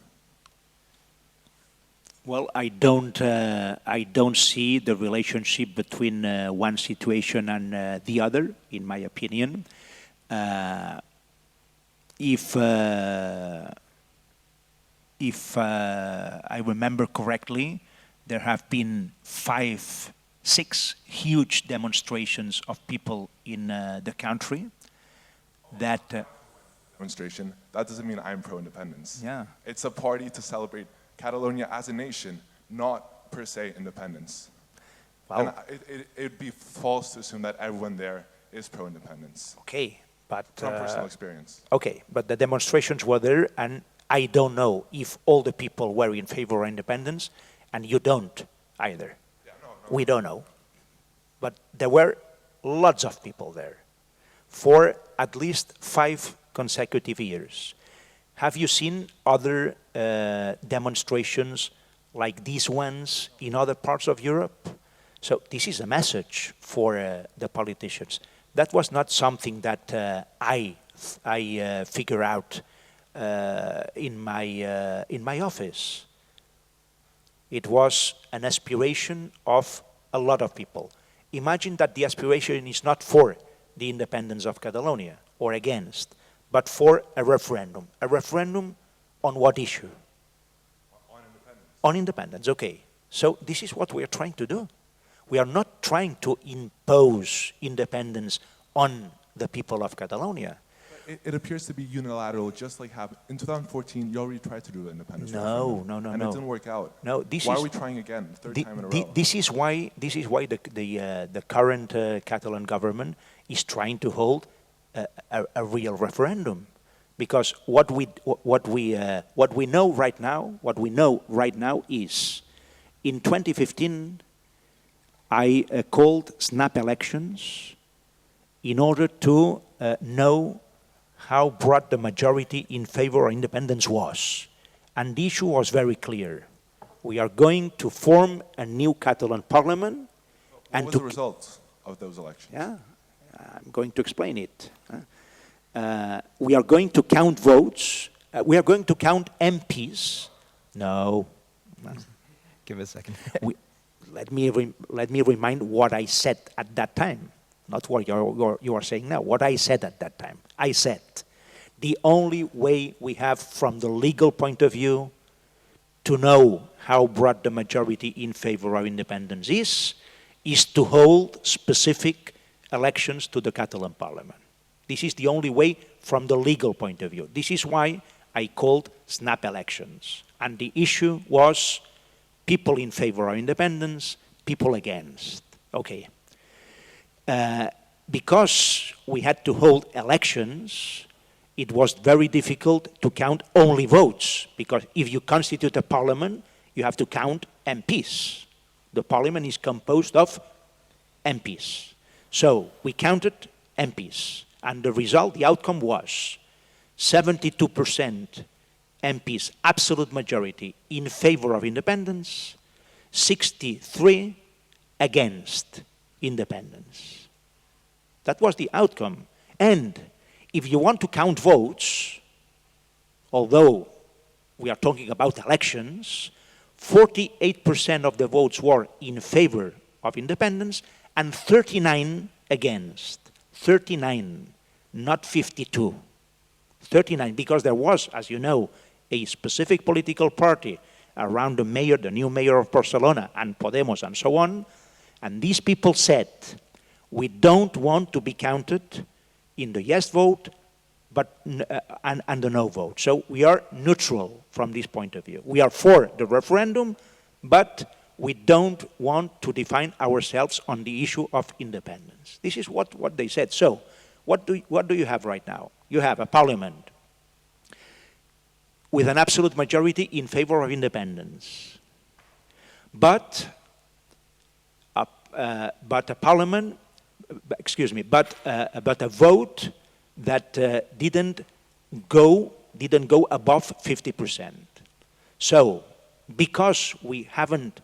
Well, I don't see the relationship between one situation and the other, in my opinion. If I remember correctly, there have been 5, 6 huge demonstrations of people in the country that... Demonstration, that doesn't mean I'm pro-independence. Yeah. It's a party to celebrate Catalonia as a nation, not per se independence. Well, and it'd be false to assume that everyone there is pro-independence. okay, but... From personal experience. Okay, but the demonstrations were there, and I don't know if all the people were in favor of independence, and you don't either. Yeah, no. We don't know. But there were lots of people there for at least 5 consecutive years. Have you seen other demonstrations like these ones in other parts of Europe? So this is a message for the politicians. That was not something that I figure out in my office. It was an aspiration of a lot of people. Imagine that the aspiration is not for the independence of Catalonia or against, but for a referendum. A referendum on what issue? On independence. On independence, okay. So this is what we are trying to do. We are not trying to impose independence on the people of Catalonia. It appears to be unilateral, just like in 2014, you already tried to do the independence No. referendum, and it didn't work out. No, why are we trying again, third time in a row? This is why the current Catalan government is trying to hold a real referendum, because what we know right now is, in 2015, I called snap elections in order to know how broad the majority in favor of independence was. And the issue was very clear. We are going to form a new Catalan parliament. What was the result of those elections? Yeah, I'm going to explain it. We are going to count votes. We are going to count MPs. No. Give it a second. Let me remind what I said at that time. Not what you are saying now, what I said at that time. I said, the only way we have from the legal point of view to know how broad the majority in favor of independence is to hold specific elections to the Catalan parliament. This is the only way from the legal point of view. This is why I called snap elections. And the issue was people in favor of independence, people against. Okay. Because we had to hold elections, it was very difficult to count only votes, because if you constitute a parliament, you have to count MPs. The parliament is composed of MPs. So we counted MPs, and the result, the outcome was 72% MPs, absolute majority, in favor of independence, 63 against independence. That was the outcome. And if you want to count votes, although we are talking about elections, 48% of the votes were in favor of independence and 39 against. 39, not 52. 39, because there was, as you know, a specific political party around the mayor, the new mayor of Barcelona, and Podemos, and so on. And these people said, we don't want to be counted in the yes vote and the no vote. So we are neutral from this point of view. We are for the referendum, but we don't want to define ourselves on the issue of independence. This is what they said. So what do you have right now? You have a parliament with an absolute majority in favor of independence, but a parliament, excuse me, but a vote that didn't go above 50%. So, because we haven't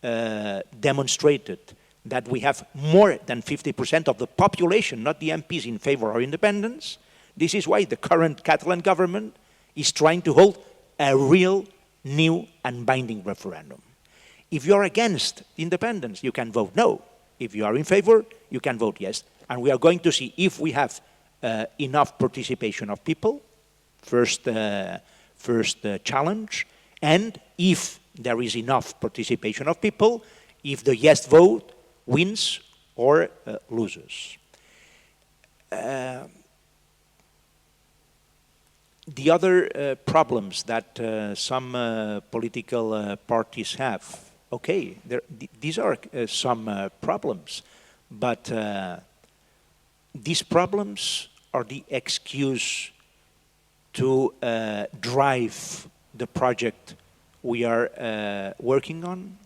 demonstrated that we have more than 50% of the population, not the MPs, in favor of independence, this is why the current Catalan government is trying to hold a real, new, and binding referendum. If you're against independence, you can vote no. If you are in favor, you can vote yes. And we are going to see if we have enough participation of people, first challenge, and if there is enough participation of people, if the yes vote wins or loses. The other problems that some political parties have, okay, these are some problems, but these problems are the excuse to drive the project we are working on.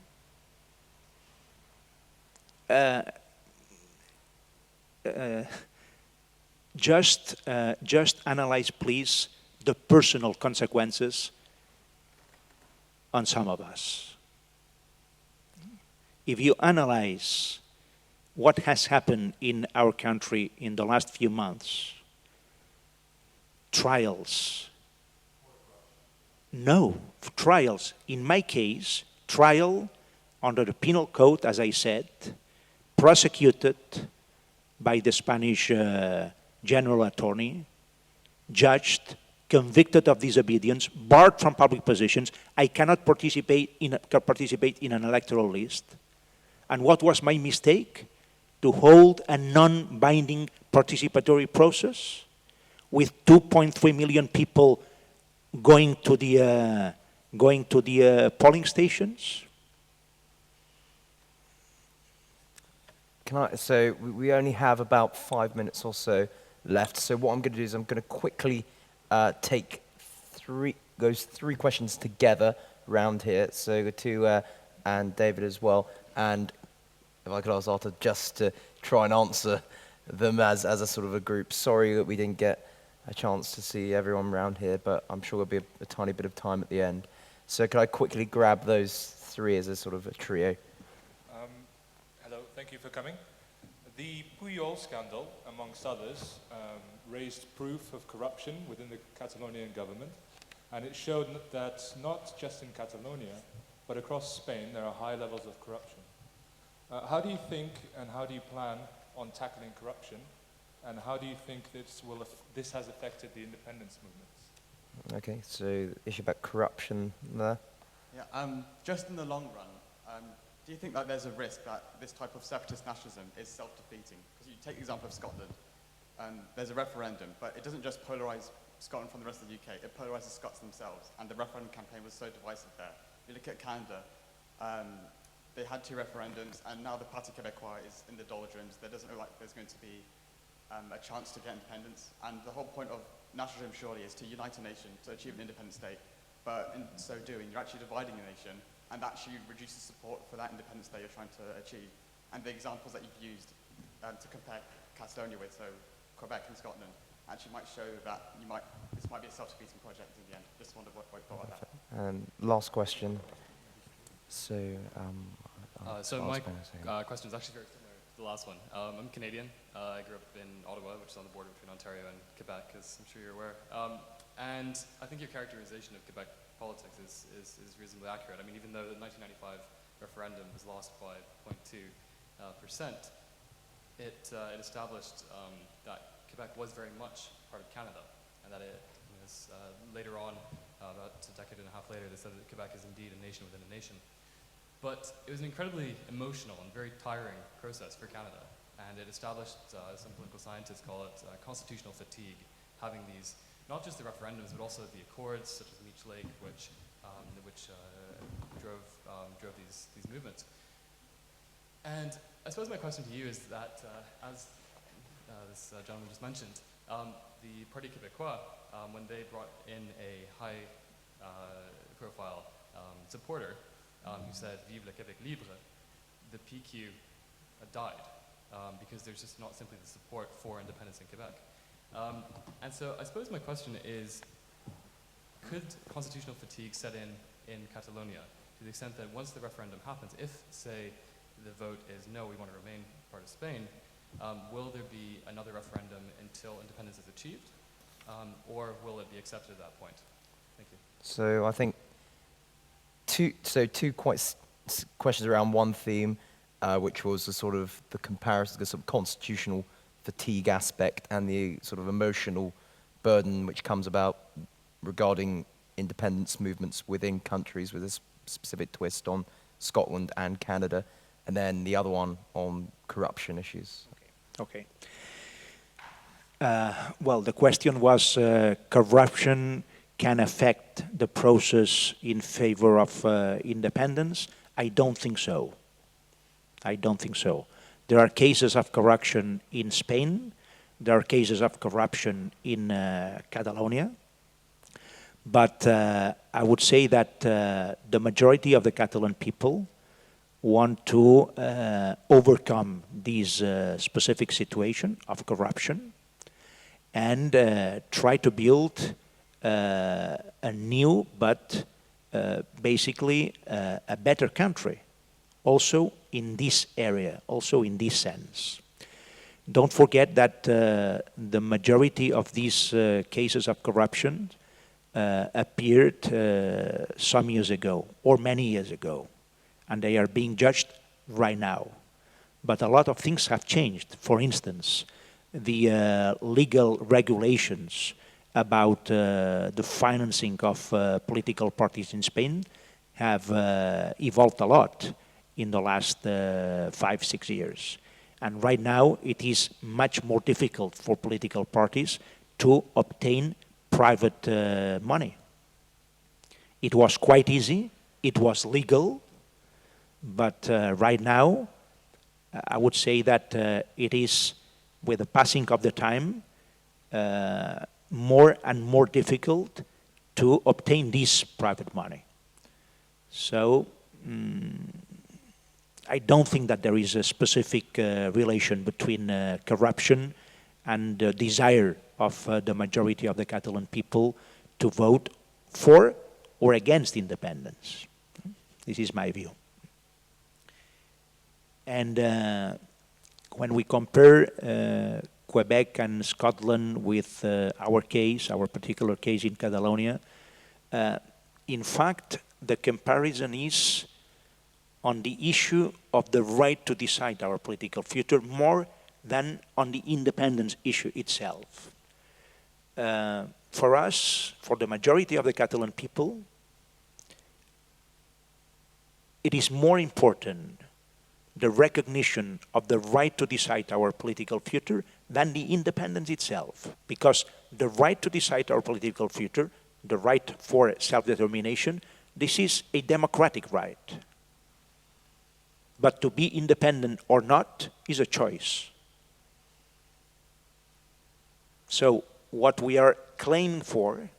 Just analyze, please, the personal consequences on some of us. If you analyze what has happened in our country in the last few months, trials. No, trials. In my case, trial under the penal code, as I said, prosecuted by the Spanish general attorney, judged, convicted of disobedience, barred from public positions. I cannot participate in an electoral list. And what was my mistake? To hold a non-binding participatory process with 2.3 million people going to the polling stations. So we only have about 5 minutes or so left. So what I'm going to do is I'm going to quickly take those three questions together around here. So to and David as well. And if I could ask Artur just to try and answer them as a sort of a group. Sorry that we didn't get a chance to see everyone around here, but I'm sure there'll be a tiny bit of time at the end. So could I quickly grab those three as a sort of a trio? Hello, thank you for coming. The Pujol scandal, amongst others, raised proof of corruption within the Catalonian government, and it showed that not just in Catalonia, but across Spain, there are high levels of corruption. How do you think and how do you plan on tackling corruption, and how do you think this has affected the independence movements? Okay, so the issue about corruption there. Yeah, just in the long run, do you think that there's a risk that this type of separatist nationalism is self-defeating? Because you take the example of Scotland, there's a referendum, but it doesn't just polarize Scotland from the rest of the UK, it polarizes Scots themselves, and the referendum campaign was so divisive there. You look at Canada, they had 2 referendums, and now the Parti Québécois is in the doldrums. There doesn't look like there's going to be a chance to get independence, and the whole point of nationalism surely is to unite a nation to achieve an independent state, but in so doing, you're actually dividing a nation, and that actually reduces support for that independence that you're trying to achieve. And the examples that you've used to compare Catalonia with, so Quebec and Scotland, actually might show that this might be a self-defeating project in the end. Just wondered what you thought about that. Last question. So, my question is actually very similar to the last one. I'm Canadian. I grew up in Ottawa, which is on the border between Ontario and Quebec, as I'm sure you're aware. And I think your characterization of Quebec politics is reasonably accurate. I mean, even though the 1995 referendum was lost by 0.2%, it established that Quebec was very much part of Canada, and that it independence. Later on, about a decade and a half later, they said that Quebec is indeed a nation within a nation. But it was an incredibly emotional and very tiring process for Canada. And it established, some political scientists call it constitutional fatigue, having these, not just the referendums, but also the accords, such as Meech Lake, which drove these movements. And I suppose my question to you is that, as this gentleman just mentioned, the Parti Québécois, when they brought in a high-profile supporter who said "Vive le Québec libre," the PQ died because there's just not simply the support for independence in Quebec. And so I suppose my question is, could constitutional fatigue set in Catalonia to the extent that once the referendum happens, if, say, the vote is no, we want to remain part of Spain, will there be another referendum until independence is achieved, or will it be accepted at that point? Thank you. So I think two questions around one theme, which was the sort of the comparison, the sort of constitutional fatigue aspect and the sort of emotional burden which comes about regarding independence movements within countries, with a specific twist on Scotland and Canada, and then the other one on corruption issues. Okay. Well, the question was corruption can affect the process in favor of independence. I don't think so. I don't think so. There are cases of corruption in Spain. There are cases of corruption in Catalonia. But I would say that the majority of the Catalan people want to overcome this specific situation of corruption and try to build a new but basically a better country, also in this area, also in this sense. Don't forget that the majority of these cases of corruption appeared some years ago, or many years ago, and they are being judged right now. But a lot of things have changed. For instance, the legal regulations about the financing of political parties in Spain have evolved a lot in the last 5-6 years. And right now, it is much more difficult for political parties to obtain private money. It was quite easy, it was legal, but right now, I would say that it is, with the passing of the time, more and more difficult to obtain this private money. So, I don't think that there is a specific relation between corruption and the desire of the majority of the Catalan people to vote for or against independence. This is my view. And when we compare Quebec and Scotland with our case, our particular case in Catalonia, in fact, the comparison is on the issue of the right to decide our political future more than on the independence issue itself. For us, for the majority of the Catalan people, it is more important the recognition of the right to decide our political future than the independence itself. Because the right to decide our political future, the right for self-determination, this is a democratic right. But to be independent or not is a choice. So what we are claiming for,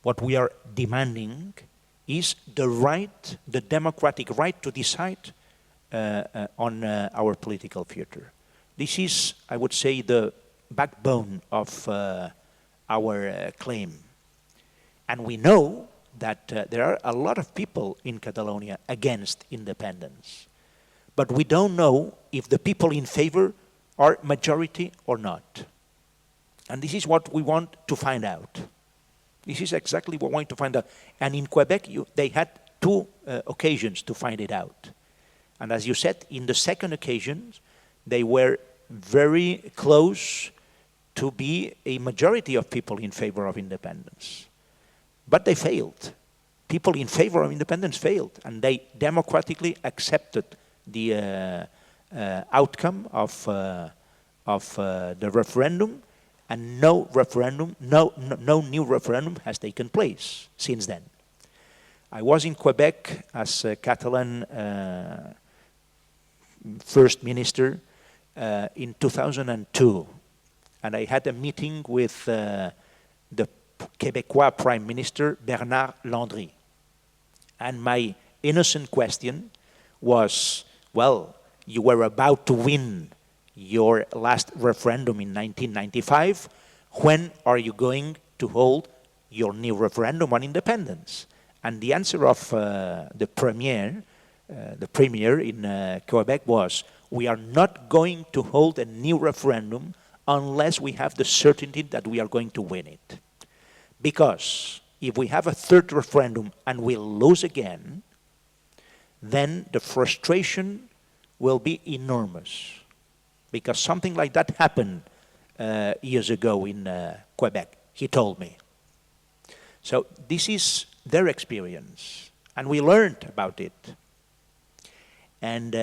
what we are demanding, is the right, the democratic right to decide on our political future. This is, I would say, the backbone of our claim. And we know that there are a lot of people in Catalonia against independence. But we don't know if the people in favor are majority or not. And this is what we want to find out. This is exactly what we want to find out. And in Quebec, they had two occasions to find it out. And as you said, in the second occasion, they were very close to be a majority of people in favor of independence. But they failed. People in favor of independence failed, and they democratically accepted the outcome of the referendum, and no new referendum has taken place since then. I was in Quebec as a Catalan First Minister in 2002, and I had a meeting with the Quebecois Prime Minister Bernard Landry. And my innocent question was, well, you were about to win your last referendum in 1995. When are you going to hold your new referendum on independence? And the answer of the premier in Quebec was, we are not going to hold a new referendum unless we have the certainty that we are going to win it. Because if we have a third referendum and we lose again, then the frustration will be enormous. Because something like that happened years ago in Quebec, he told me. So this is their experience, and we learned about it. And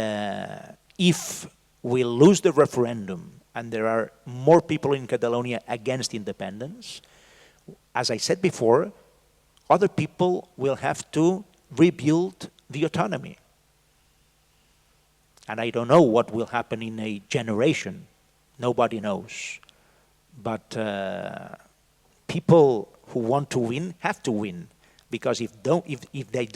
if we lose the referendum and there are more people in Catalonia against independence, as I said before, other people will have to rebuild the autonomy. And I don't know what will happen in a generation. Nobody knows. But people who want to win have to win. Because if we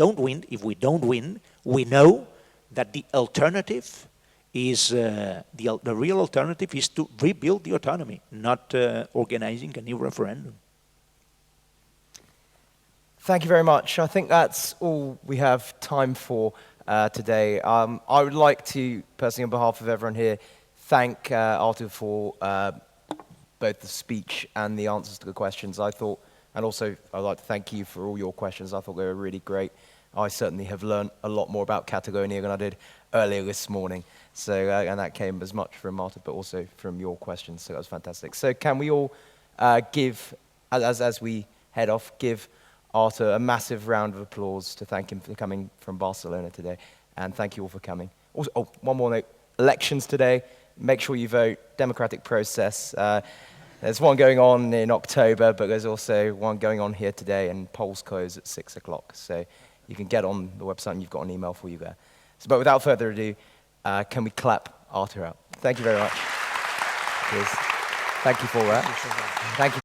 don't win, we know that the alternative is, the real alternative is to rebuild the autonomy, not organizing a new referendum. Thank you very much. I think that's all we have time for today. I would like to, personally on behalf of everyone here, thank Artur for both the speech and the answers to the questions. I thought, and also I'd like to thank you for all your questions. I thought they were really great. I certainly have learned a lot more about Catalonia than I did earlier this morning. So, and that came as much from Artur, but also from your questions, so that was fantastic. So can we all give, as we head off, give Artur a massive round of applause to thank him for coming from Barcelona today, and thank you all for coming. Also, one more note, elections today, make sure you vote, democratic process. There's one going on in October, but there's also one going on here today, and polls close at 6 o'clock. So you can get on the website and you've got an email for you there. So, but without further ado, can we clap Artur out? Thank you very much. Cheers. Thank you for that. Thank you.